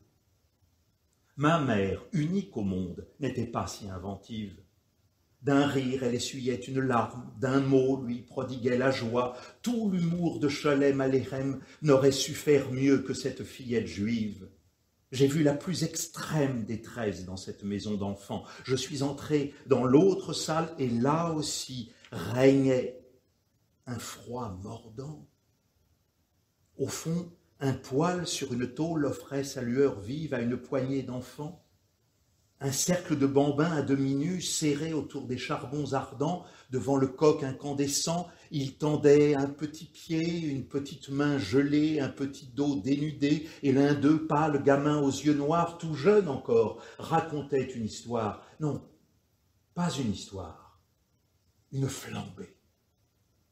Ma mère, unique au monde, n'était pas si inventive. D'un rire, elle essuyait une larme, d'un mot lui prodiguait la joie. Tout l'humour de Sholem Aleichem n'aurait su faire mieux que cette fillette juive. J'ai vu la plus extrême détresse dans cette maison d'enfants. Je suis entré dans l'autre salle et là aussi régnait un froid mordant. Au fond, un poêle sur une tôle offrait sa lueur vive à une poignée d'enfants. Un cercle de bambins à demi nus, serrés autour des charbons ardents, devant le coq incandescent, il tendait un petit pied, une petite main gelée, un petit dos dénudé, et l'un d'eux, pâle gamin aux yeux noirs, tout jeune encore, racontait une histoire. Non, pas une histoire, une flambée,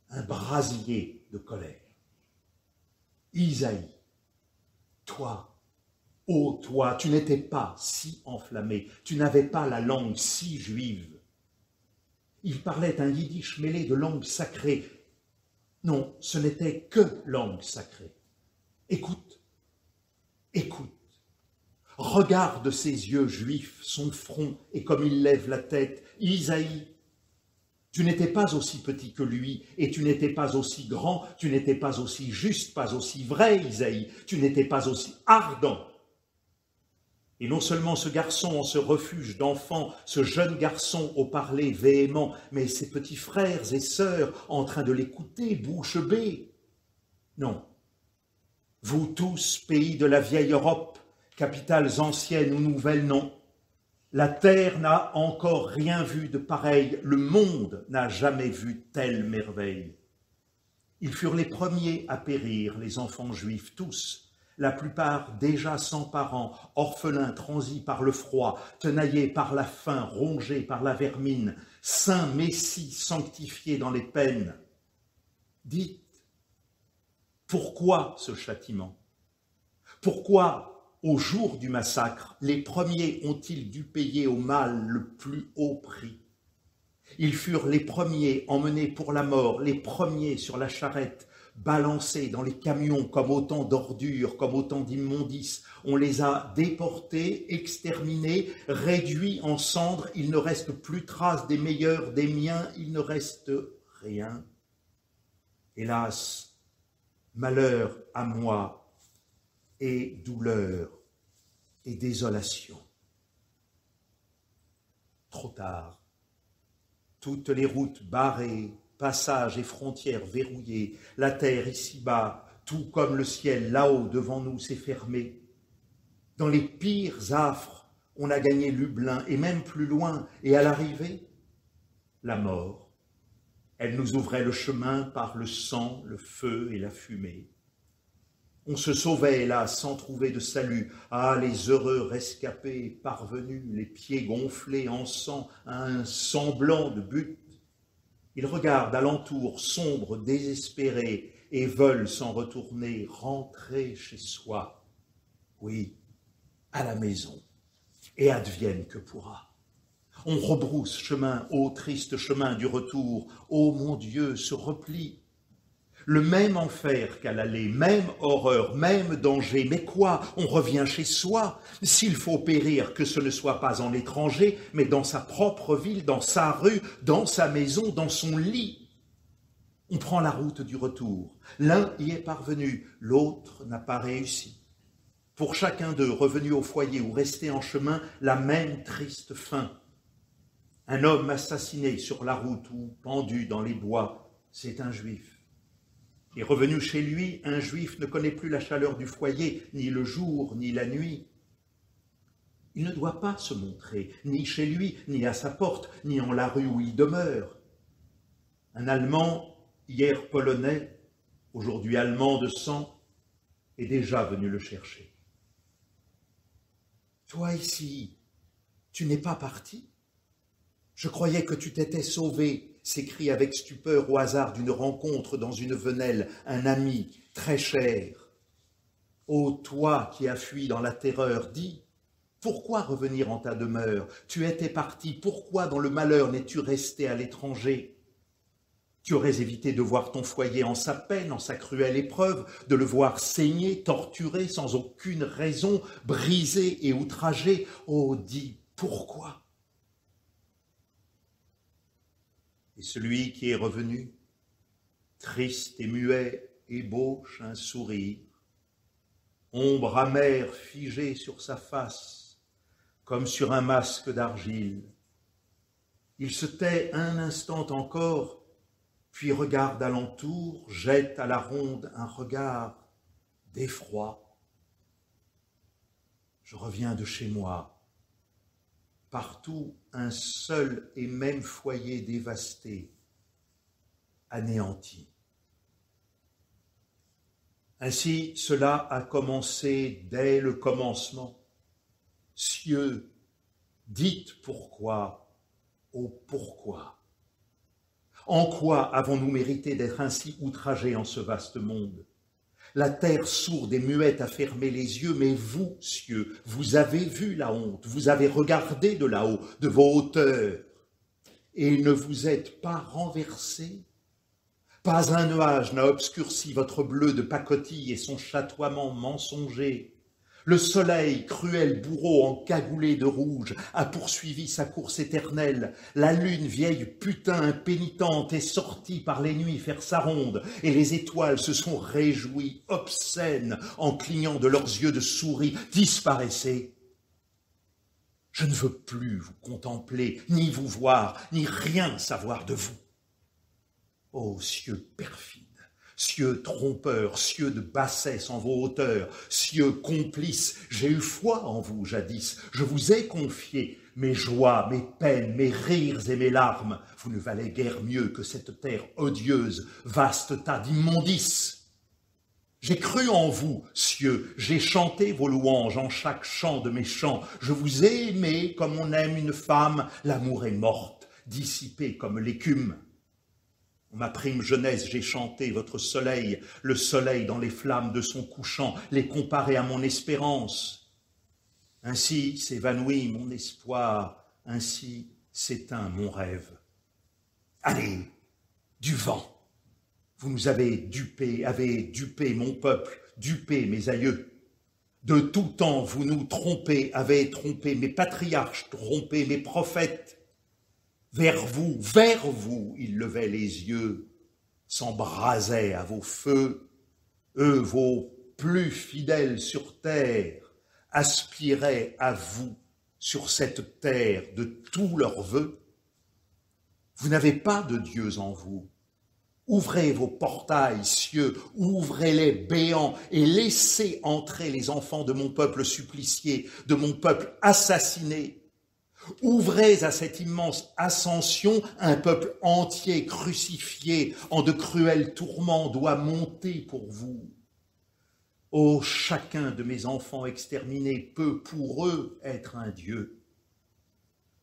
un brasier de colère. Isaïe, toi, ô toi, tu n'étais pas si enflammé, tu n'avais pas la langue si juive. Il parlait un yiddish mêlé de langue sacrée. Non, ce n'était que langue sacrée. Écoute, écoute. Regarde ses yeux juifs, son front, et comme il lève la tête. Isaïe, tu n'étais pas aussi petit que lui, et tu n'étais pas aussi grand, tu n'étais pas aussi juste, pas aussi vrai, Isaïe, tu n'étais pas aussi ardent. Et non seulement ce garçon en ce refuge d'enfants, ce jeune garçon au parler véhément, mais ses petits frères et sœurs en train de l'écouter, bouche bée. Non. Vous tous, pays de la vieille Europe, capitales anciennes ou nouvelles, non. La terre n'a encore rien vu de pareil, le monde n'a jamais vu telle merveille. Ils furent les premiers à périr, les enfants juifs, tous, la plupart déjà sans parents, orphelins transis par le froid, tenaillés par la faim, rongés par la vermine, saints messie sanctifiés dans les peines. Dites, pourquoi ce châtiment? Pourquoi, au jour du massacre, les premiers ont-ils dû payer au mal le plus haut prix? Ils furent les premiers emmenés pour la mort, les premiers sur la charrette, balancés dans les camions comme autant d'ordures, comme autant d'immondices. On les a déportés, exterminés, réduits en cendres. Il ne reste plus trace des meilleurs, des miens, il ne reste rien. Hélas, malheur à moi et douleur et désolation. Trop tard, toutes les routes barrées, passages et frontières verrouillées, la terre ici-bas, tout comme le ciel là-haut devant nous s'est fermé. Dans les pires affres, on a gagné Lublin et même plus loin, et à l'arrivée, la mort. Elle nous ouvrait le chemin par le sang, le feu et la fumée. On se sauvait, hélas, sans trouver de salut. Ah, les heureux rescapés, parvenus, les pieds gonflés en sang, à un semblant de but. Ils regardent alentour, sombres, désespérés, et veulent s'en retourner, rentrer chez soi. Oui, à la maison, et advienne que pourra. On rebrousse chemin, ô triste chemin du retour, ô mon Dieu, se replie. Le même enfer qu'à l'aller, même horreur, même danger, mais quoi? On revient chez soi. S'il faut périr, que ce ne soit pas en étranger, mais dans sa propre ville, dans sa rue, dans sa maison, dans son lit. On prend la route du retour. L'un y est parvenu, l'autre n'a pas réussi. Pour chacun d'eux, revenu au foyer ou resté en chemin, la même triste fin. Un homme assassiné sur la route ou pendu dans les bois, c'est un juif. Et revenu chez lui, un juif ne connaît plus la chaleur du foyer, ni le jour, ni la nuit. Il ne doit pas se montrer, ni chez lui, ni à sa porte, ni en la rue où il demeure. Un Allemand, hier polonais, aujourd'hui allemand de sang, est déjà venu le chercher. Toi ici, tu n'es pas parti? Je croyais que tu t'étais sauvé, s'écrie avec stupeur au hasard d'une rencontre dans une venelle, un ami très cher. Ô toi qui as fui dans la terreur, dis, pourquoi revenir en ta demeure? Tu étais parti, pourquoi dans le malheur n'es-tu resté à l'étranger? Tu aurais évité de voir ton foyer en sa peine, en sa cruelle épreuve, de le voir saigner, torturé, sans aucune raison, brisé et outragé. Oh, dis, pourquoi? Et celui qui est revenu, triste et muet, ébauche un sourire, ombre amère figée sur sa face, comme sur un masque d'argile. Il se tait un instant encore, puis regarde alentour, jette à la ronde un regard d'effroi. Je reviens de chez moi. Partout, un seul et même foyer dévasté, anéanti. Ainsi, cela a commencé dès le commencement. Cieux, dites pourquoi, ô pourquoi? En quoi avons-nous mérité d'être ainsi outragés en ce vaste monde? La terre sourde et muette a fermé les yeux, mais vous, cieux, vous avez vu la honte, vous avez regardé de là-haut, de vos hauteurs, et ne vous êtes pas renversés. Pas un nuage n'a obscurci votre bleu de pacotille et son chatoiement mensonger. Le soleil, cruel bourreau encagoulé de rouge, a poursuivi sa course éternelle. La lune, vieille putain impénitente, est sortie par les nuits faire sa ronde, et les étoiles se sont réjouies, obscènes, en clignant de leurs yeux de souris. Disparaissez. Je ne veux plus vous contempler, ni vous voir, ni rien savoir de vous. Ô cieux perfides, cieux trompeurs, cieux de bassesse en vos hauteurs, cieux complices, j'ai eu foi en vous jadis, je vous ai confié mes joies, mes peines, mes rires et mes larmes. Vous ne valez guère mieux que cette terre odieuse, vaste tas d'immondices. J'ai cru en vous, cieux, j'ai chanté vos louanges en chaque chant de mes chants. Je vous ai aimé comme on aime une femme, l'amour est morte, dissipée comme l'écume. En ma prime jeunesse, j'ai chanté votre soleil, le soleil dans les flammes de son couchant, les comparer à mon espérance. Ainsi s'évanouit mon espoir, ainsi s'éteint mon rêve. Allez, du vent! Vous nous avez dupé mon peuple, dupé mes aïeux. De tout temps, vous nous trompez, avez trompé mes patriarches, trompé mes prophètes. Vers vous, ils levaient les yeux, s'embrasaient à vos feux. Eux, vos plus fidèles sur terre, aspiraient à vous sur cette terre de tous leurs vœux. Vous n'avez pas de dieux en vous. Ouvrez vos portails, cieux, ouvrez-les béants et laissez entrer les enfants de mon peuple supplicié, de mon peuple assassiné. Ouvrez à cette immense ascension, un peuple entier crucifié en de cruels tourments doit monter pour vous. Ô chacun de mes enfants exterminés peut pour eux être un Dieu.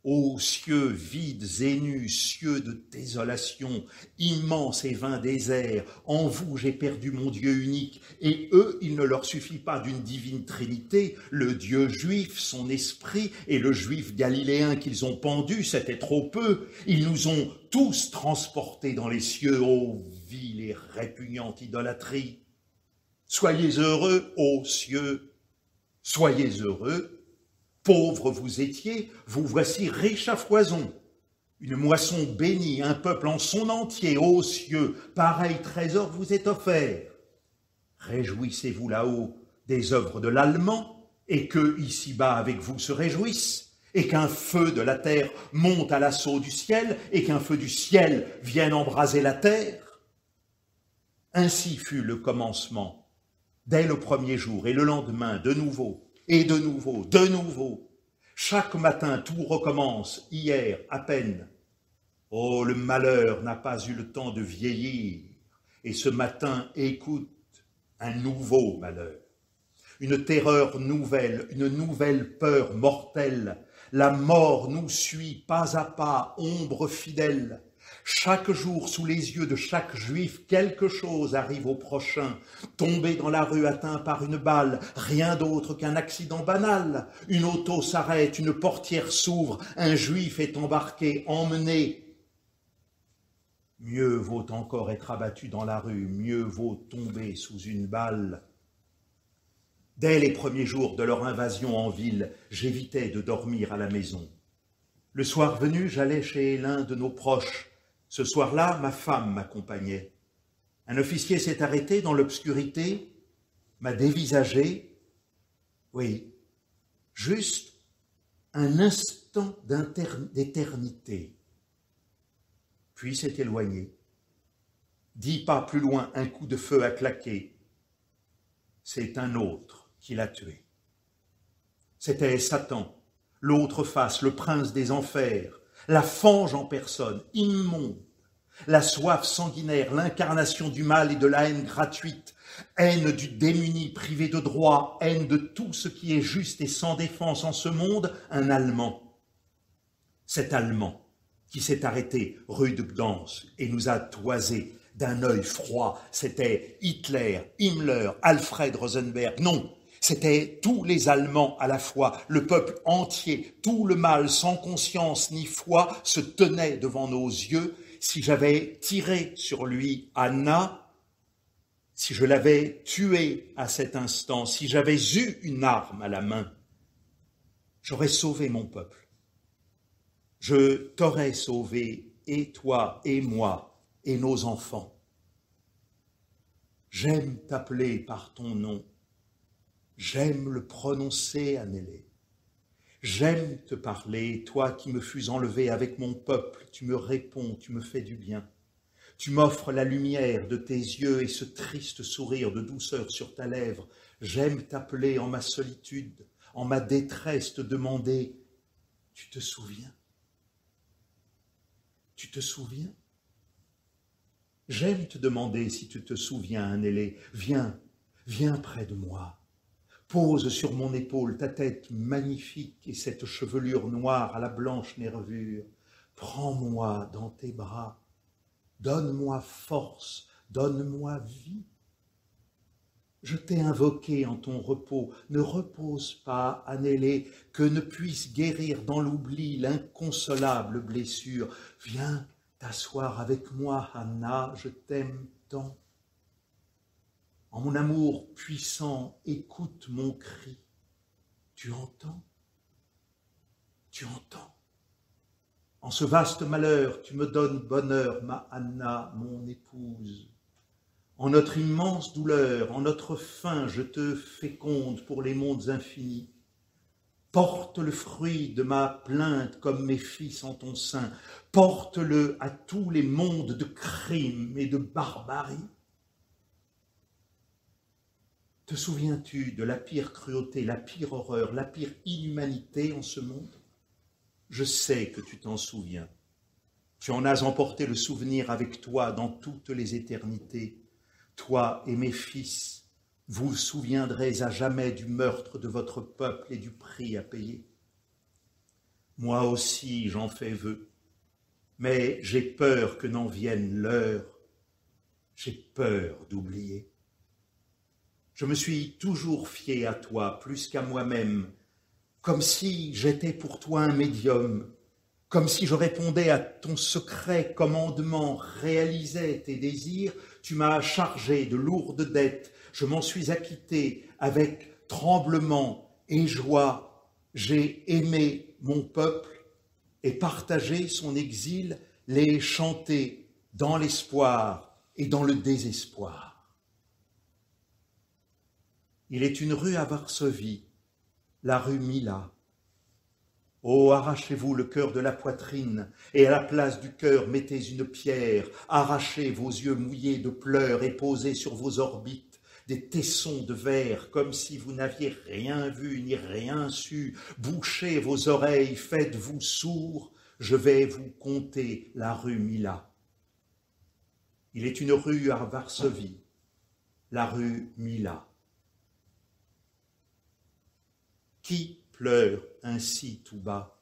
Ô cieux vides et nus, cieux de désolation, immenses et vains déserts, en vous j'ai perdu mon Dieu unique, et eux, il ne leur suffit pas d'une divine trinité, le Dieu juif, son esprit, et le juif galiléen qu'ils ont pendu, c'était trop peu, ils nous ont tous transportés dans les cieux, ô vile et répugnante idolâtrie. Soyez heureux, ô cieux, soyez heureux. Pauvres vous étiez, vous voici riches à foison. Une moisson bénie, un peuple en son entier, ô cieux, pareil trésor vous est offert. Réjouissez-vous là-haut des œuvres de l'Allemand, et que ici-bas avec vous se réjouissent, et qu'un feu de la terre monte à l'assaut du ciel, et qu'un feu du ciel vienne embraser la terre. Ainsi fut le commencement, dès le premier jour, et le lendemain, de nouveau, et de nouveau, de nouveau. Chaque matin, tout recommence, hier, à peine. Oh, le malheur n'a pas eu le temps de vieillir, et ce matin écoute un nouveau malheur. Une terreur nouvelle, une nouvelle peur mortelle. La mort nous suit pas à pas, ombre fidèle. Chaque jour, sous les yeux de chaque juif, quelque chose arrive au prochain. Tombé dans la rue, atteint par une balle, rien d'autre qu'un accident banal. Une auto s'arrête, une portière s'ouvre, un juif est embarqué, emmené. Mieux vaut encore être abattu dans la rue, mieux vaut tomber sous une balle. Dès les premiers jours de leur invasion en ville, j'évitais de dormir à la maison. Le soir venu, j'allais chez l'un de nos proches. Ce soir-là, ma femme m'accompagnait. Un officier s'est arrêté dans l'obscurité, m'a dévisagé. Oui, juste un instant d'éternité. Puis s'est éloigné. 10 pas plus loin, un coup de feu a claqué. C'est un autre qui l'a tué. C'était Satan, l'autre face, le prince des enfers, la fange en personne, immonde, la soif sanguinaire, l'incarnation du mal et de la haine gratuite, haine du démuni privé de droit, haine de tout ce qui est juste et sans défense en ce monde, un Allemand. Cet Allemand qui s'est arrêté rue de Gdansk et nous a toisés d'un œil froid, c'était Hitler, Himmler, Alfred Rosenberg, non, c'était tous les Allemands à la fois, le peuple entier, tout le mal sans conscience ni foi se tenait devant nos yeux. Si j'avais tiré sur lui Anna, si je l'avais tué à cet instant, si j'avais eu une arme à la main, j'aurais sauvé mon peuple. Je t'aurais sauvé, et toi, et moi, et nos enfants. J'aime t'appeler par ton nom. J'aime le prononcer, Annélé. J'aime te parler, toi qui me fus enlevé avec mon peuple, tu me réponds, tu me fais du bien. Tu m'offres la lumière de tes yeux et ce triste sourire de douceur sur ta lèvre. J'aime t'appeler en ma solitude, en ma détresse, te demander, tu te souviens? Tu te souviens? J'aime te demander si tu te souviens, Annélé. Viens, viens près de moi. Pose sur mon épaule ta tête magnifique et cette chevelure noire à la blanche nervure. Prends-moi dans tes bras. Donne-moi force, donne-moi vie. Je t'ai invoqué en ton repos. Ne repose pas, Annélé, que ne puisse guérir dans l'oubli l'inconsolable blessure. Viens t'asseoir avec moi, Anna, je t'aime tant. En mon amour puissant, écoute mon cri. Tu entends? Tu entends? En ce vaste malheur, tu me donnes bonheur, ma Anna, mon épouse. En notre immense douleur, en notre faim, je te féconde pour les mondes infinis. Porte le fruit de ma plainte comme mes fils en ton sein. Porte-le à tous les mondes de crime et de barbarie. Te souviens-tu de la pire cruauté, la pire horreur, la pire inhumanité en ce monde? Je sais que tu t'en souviens. Tu en as emporté le souvenir avec toi dans toutes les éternités. Toi et mes fils, vous vous souviendrez à jamais du meurtre de votre peuple et du prix à payer. Moi aussi j'en fais vœu, mais j'ai peur que n'en vienne l'heure. J'ai peur d'oublier. Je me suis toujours fié à toi plus qu'à moi-même, comme si j'étais pour toi un médium, comme si je répondais à ton secret commandement, réalisais tes désirs. Tu m'as chargé de lourdes dettes, je m'en suis acquitté avec tremblement et joie. J'ai aimé mon peuple et partagé son exil, l'ai chanté dans l'espoir et dans le désespoir. Il est une rue à Varsovie, la rue Mila. Oh, arrachez-vous le cœur de la poitrine, et à la place du cœur mettez une pierre. Arrachez vos yeux mouillés de pleurs et posez sur vos orbites des tessons de verre, comme si vous n'aviez rien vu ni rien su. Bouchez vos oreilles, faites-vous sourds, je vais vous conter la rue Mila. Il est une rue à Varsovie, la rue Mila. Qui pleure ainsi tout bas?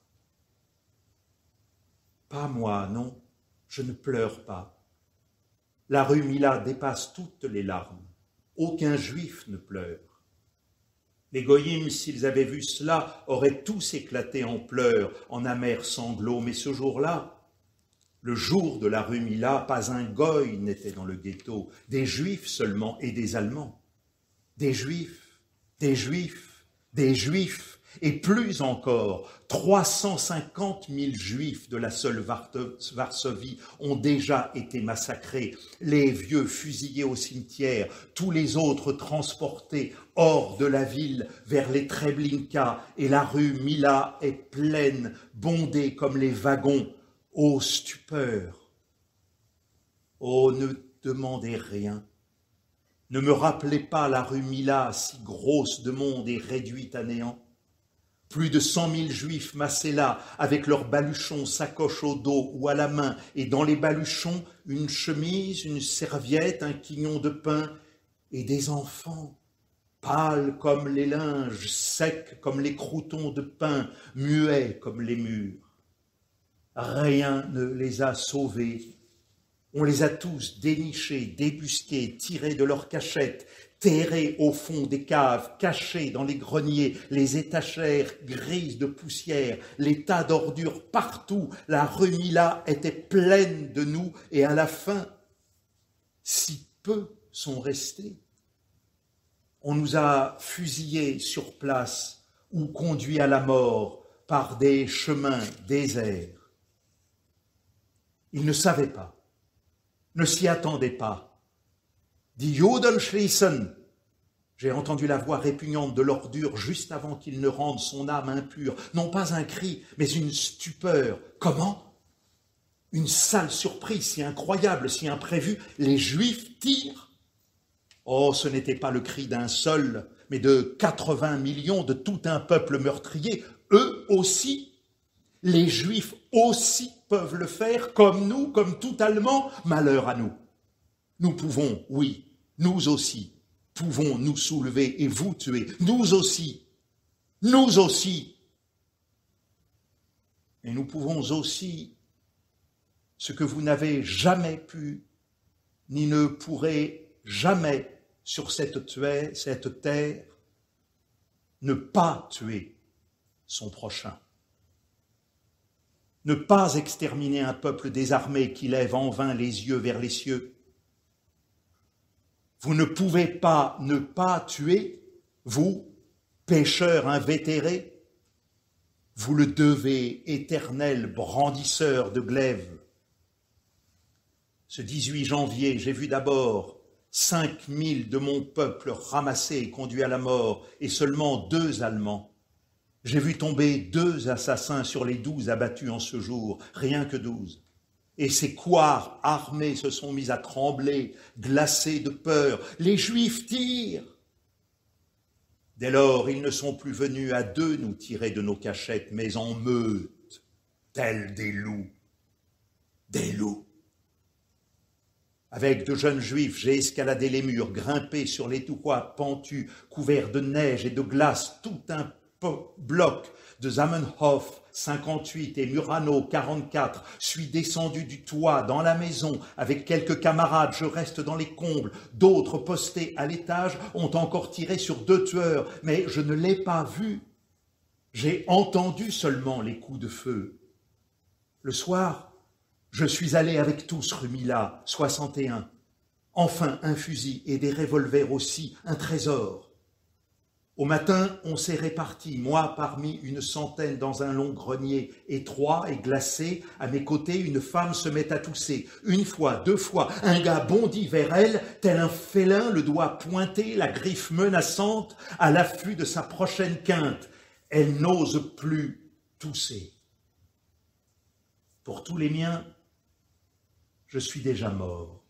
Pas moi, non, je ne pleure pas. La rue Mila dépasse toutes les larmes. Aucun juif ne pleure. Les goyim, s'ils avaient vu cela, auraient tous éclaté en pleurs, en amers sanglots. Mais ce jour-là, le jour de la rue Mila, pas un goy n'était dans le ghetto, des juifs seulement et des Allemands. Des juifs, des juifs, des juifs. Et plus encore, 350 000 juifs de la seule Varsovie ont déjà été massacrés, les vieux fusillés au cimetière, tous les autres transportés hors de la ville vers les Treblinka, et la rue Mila est pleine, bondée comme les wagons. Ô stupeur! Oh, ne demandez rien. Ne me rappelez pas la rue Mila, si grosse de monde et réduite à néant. Plus de 100 000 juifs massés là, avec leurs baluchons, sacoches au dos ou à la main, et dans les baluchons, une chemise, une serviette, un quignon de pain, et des enfants, pâles comme les linges, secs comme les croûtons de pain, muets comme les murs. Rien ne les a sauvés. On les a tous dénichés, débusqués, tirés de leurs cachettes, terrés au fond des caves, cachés dans les greniers, les étagères grises de poussière, les tas d'ordures partout. La rue Mila était pleine de nous et à la fin, si peu sont restés. On nous a fusillés sur place ou conduits à la mort par des chemins déserts. Ils ne savaient pas, ne s'y attendaient pas. Die Juden schließen. J'ai entendu la voix répugnante de l'ordure juste avant qu'il ne rende son âme impure. Non pas un cri, mais une stupeur. Comment? Une sale surprise, si incroyable, si imprévue. Les Juifs tirent. Oh, ce n'était pas le cri d'un seul, mais de 80 millions de tout un peuple meurtrier. Eux aussi, les Juifs aussi peuvent le faire, comme nous, comme tout Allemand. Malheur à nous. Nous pouvons, oui, nous aussi, pouvons nous soulever et vous tuer. Nous aussi. Nous aussi. Et nous pouvons aussi ce que vous n'avez jamais pu, ni ne pourrez jamais sur cette terre, ne pas tuer son prochain. Ne pas exterminer un peuple désarmé qui lève en vain les yeux vers les cieux. Vous ne pouvez pas ne pas tuer, vous, pécheurs invétérés. Vous le devez, éternel brandisseur de glaive. Ce 18 janvier, j'ai vu d'abord 5000 de mon peuple ramassés et conduits à la mort, et seulement 2 Allemands. J'ai vu tomber 2 assassins sur les 12 abattus en ce jour, rien que 12. Et ces couards armés se sont mis à trembler, glacés de peur. Les Juifs tirent. Dès lors, ils ne sont plus venus à 2 nous tirer de nos cachettes, mais en meute, tels des loups. Des loups. Avec de jeunes Juifs, j'ai escaladé les murs, grimpé sur les toits pentus, couverts de neige et de glace, tout un bloc de Zamenhof 58 et Murano 44, suis descendu du toit dans la maison avec quelques camarades, je reste dans les combles, d'autres postés à l'étage ont encore tiré sur 2 tueurs, mais je ne l'ai pas vu. J'ai entendu seulement les coups de feu. Le soir, je suis allé avec tous rue Mila, 61. Enfin un fusil et des revolvers aussi, un trésor. Au matin, on s'est répartis, moi parmi une centaine dans un long grenier étroit et glacé. À mes côtés, une femme se met à tousser. 1 fois, 2 fois, un gars bondit vers elle, tel un félin, le doigt pointé, la griffe menaçante, à l'affût de sa prochaine quinte. Elle n'ose plus tousser. Pour tous les miens, je suis déjà mort.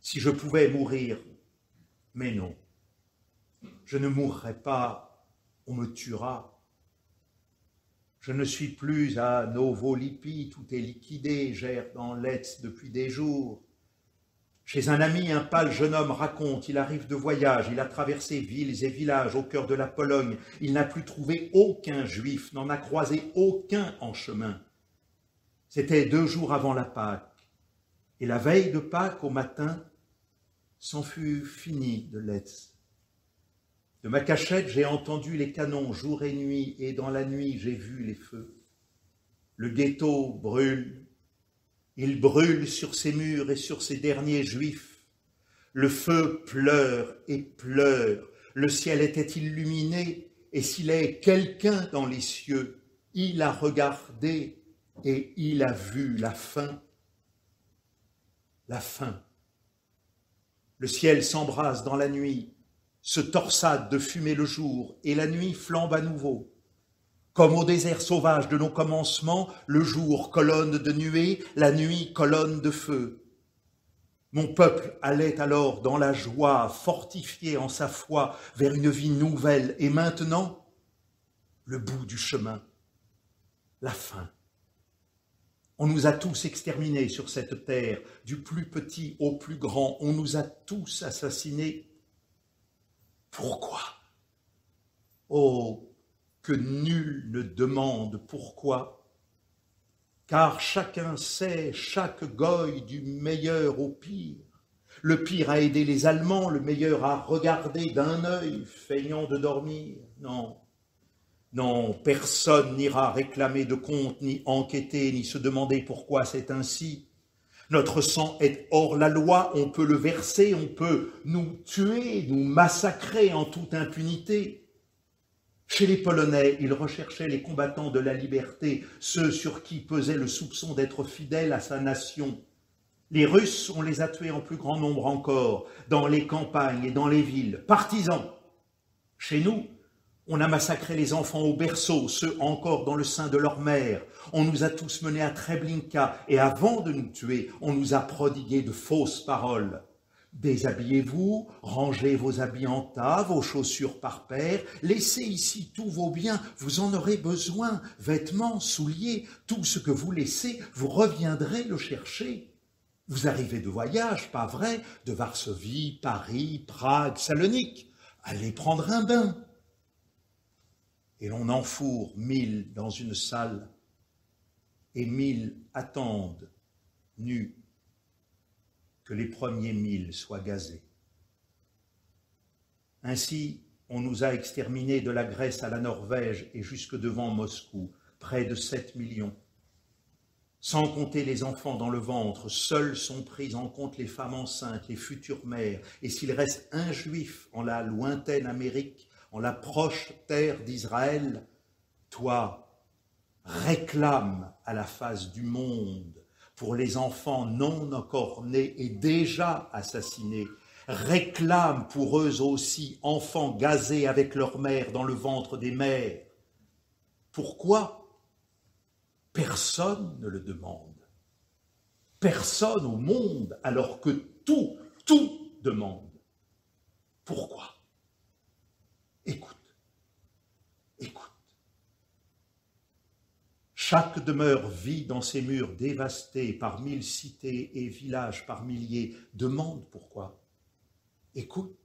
Si je pouvais mourir, mais non. Je ne mourrai pas, on me tuera. Je ne suis plus à Novo-Lipi, tout est liquidé, j'erre dans l'Etz depuis des jours. Chez un ami, un pâle jeune homme raconte, il arrive de voyage, il a traversé villes et villages au cœur de la Pologne, il n'a plus trouvé aucun juif, n'en a croisé aucun en chemin. C'était 2 jours avant la Pâque, et la veille de Pâques, au matin, c'en fut fini de l'Etz. De ma cachette, j'ai entendu les canons jour et nuit, et dans la nuit, j'ai vu les feux. Le ghetto brûle. Il brûle sur ses murs et sur ses derniers juifs. Le feu pleure et pleure. Le ciel était illuminé, et s'il est quelqu'un dans les cieux, il a regardé et il a vu la fin. La fin. Le ciel s'embrase dans la nuit, se torsade de fumée le jour, et la nuit flambe à nouveau. Comme au désert sauvage de nos commencements, le jour colonne de nuée, la nuit colonne de feu. Mon peuple allait alors dans la joie, fortifié en sa foi, vers une vie nouvelle, et maintenant, le bout du chemin, la fin. On nous a tous exterminés sur cette terre, du plus petit au plus grand, on nous a tous assassinés. Pourquoi? Oh, que nul ne demande pourquoi, car chacun sait, chaque goy du meilleur au pire. Le pire a aidé les Allemands, le meilleur a regardé d'un œil, feignant de dormir. Non, non, personne n'ira réclamer de compte, ni enquêter, ni se demander pourquoi c'est ainsi. Notre sang est hors la loi, on peut le verser, on peut nous tuer, nous massacrer en toute impunité. Chez les Polonais, ils recherchaient les combattants de la liberté, ceux sur qui pesait le soupçon d'être fidèles à sa nation. Les Russes, on les a tués en plus grand nombre encore, dans les campagnes et dans les villes, partisans. Chez nous, on a massacré les enfants au berceau, ceux encore dans le sein de leur mère. On nous a tous menés à Treblinka et avant de nous tuer, on nous a prodigué de fausses paroles. Déshabillez-vous, rangez vos habits en tas, vos chaussures par paire, laissez ici tous vos biens, vous en aurez besoin, vêtements, souliers, tout ce que vous laissez, vous reviendrez le chercher. Vous arrivez de voyage, pas vrai, de Varsovie, Paris, Prague, Salonique, allez prendre un bain. Et l'on enfourre 1000 dans une salle, et 1000 attendent, nus, que les premiers 1000 soient gazés. Ainsi, on nous a exterminés de la Grèce à la Norvège et jusque devant Moscou, près de 7 millions. Sans compter les enfants dans le ventre, seuls sont pris en compte les femmes enceintes, les futures mères, et s'il reste un juif en la lointaine Amérique, en la proche terre d'Israël, toi, réclame à la face du monde pour les enfants non encore nés et déjà assassinés, réclame pour eux aussi enfants gazés avec leur mère dans le ventre des mères, Pourquoi? Personne ne le demande. Personne au monde, alors que tout demande. Pourquoi? Écoute. Chaque demeure vit dans ses murs dévastés par 1000 cités et villages par milliers. Demande pourquoi. Écoute.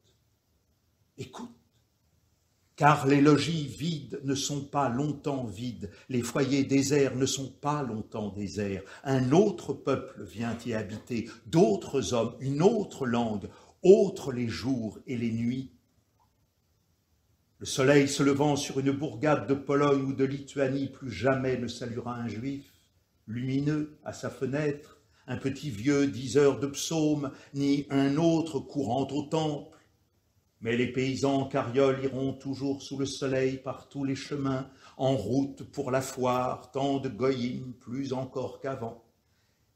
Car les logis vides ne sont pas longtemps vides, les foyers déserts ne sont pas longtemps déserts. Un autre peuple vient y habiter, d'autres hommes, une autre langue, autres les jours et les nuits. Le soleil se levant sur une bourgade de Pologne ou de Lituanie, plus jamais ne saluera un juif, lumineux à sa fenêtre, un petit vieux diseur de psaumes, ni un autre courant au temple. Mais les paysans en carriole iront toujours sous le soleil par tous les chemins, en route pour la foire, tant de goyim, plus encore qu'avant.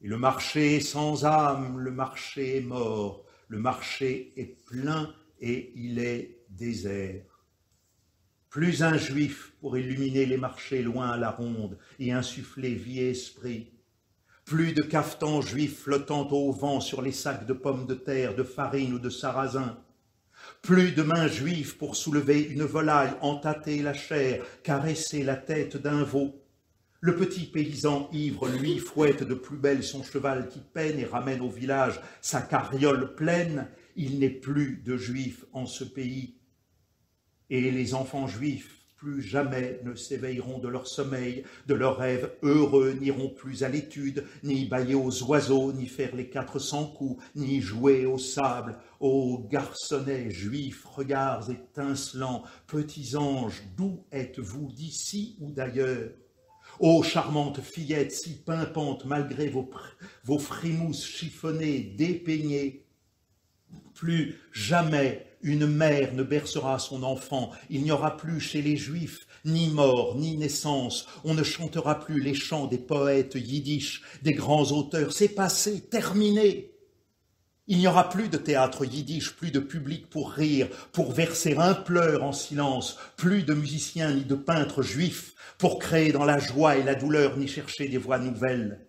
Et le marché est sans âme, le marché est mort, le marché est plein et il est désert. Plus un juif pour illuminer les marchés loin à la ronde et insuffler vie et esprit. Plus de cafetans juifs flottant au vent sur les sacs de pommes de terre, de farine ou de sarrasin. Plus de mains juives pour soulever une volaille, entâter la chair, caresser la tête d'un veau. Le petit paysan ivre, lui, fouette de plus belle son cheval qui peine et ramène au village sa carriole pleine. Il n'est plus de juifs en ce pays. Et les enfants juifs, plus jamais ne s'éveilleront de leur sommeil, de leurs rêves heureux, n'iront plus à l'étude, ni bâiller aux oiseaux, ni faire les 400 coups, ni jouer au sable. Ô garçonnets juifs, regards étincelants, petits anges, d'où êtes-vous, d'ici ou d'ailleurs? Ô charmantes fillettes, si pimpantes malgré vos frimousses chiffonnées, dépeignées, plus jamais une mère ne bercera son enfant, il n'y aura plus chez les Juifs ni mort, ni naissance, on ne chantera plus les chants des poètes yiddish, des grands auteurs, c'est passé, terminé. Il n'y aura plus de théâtre yiddish, plus de public pour rire, pour verser un pleur en silence, plus de musiciens ni de peintres juifs, pour créer dans la joie et la douleur, ni chercher des voix nouvelles.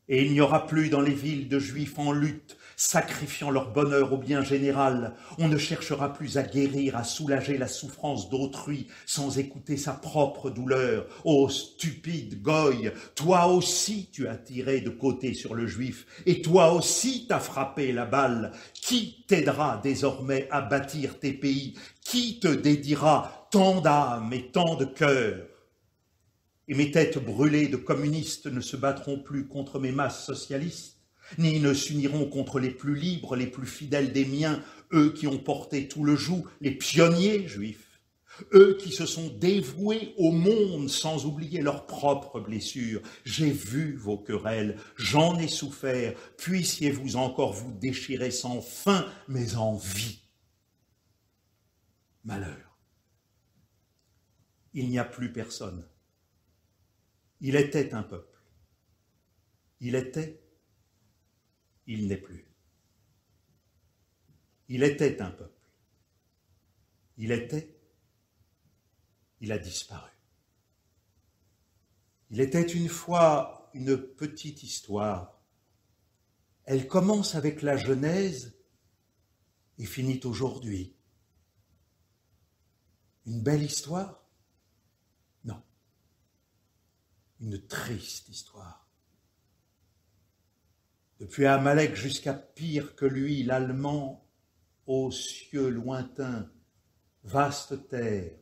Et il n'y aura plus dans les villes de Juifs en lutte, sacrifiant leur bonheur au bien général. On ne cherchera plus à guérir, à soulager la souffrance d'autrui, sans écouter sa propre douleur. Ô stupide goy, toi aussi tu as tiré de côté sur le Juif, et toi aussi t'as frappé la balle. Qui t'aidera désormais à bâtir tes pays? Qui te dédiera tant d'âme et tant de cœur? Et mes têtes brûlées de communistes ne se battront plus contre mes masses socialistes, ni ne s'uniront contre les plus libres, les plus fidèles des miens, eux qui ont porté tout le joug, les pionniers juifs, eux qui se sont dévoués au monde sans oublier leurs propres blessures. J'ai vu vos querelles, j'en ai souffert, puissiez-vous encore vous déchirer sans fin, mais en vie. Malheur. Il n'y a plus personne. Il était un peuple. Il était, il n'est plus. Il était un peuple. Il était, il a disparu. Il était une fois une petite histoire. Elle commence avec la Genèse et finit aujourd'hui. Une belle histoire? Non. Une triste histoire. Depuis Amalek jusqu'à pire que lui, l'Allemand, aux cieux lointains, vaste terre,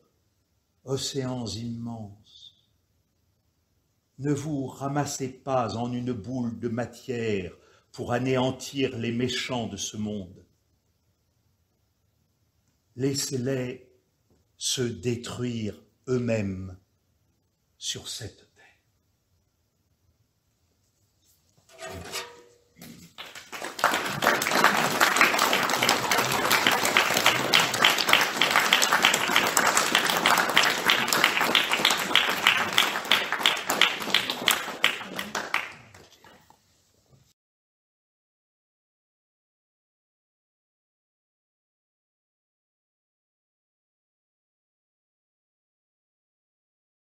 océans immenses. Ne vous ramassez pas en une boule de matière pour anéantir les méchants de ce monde. Laissez-les se détruire eux-mêmes sur cette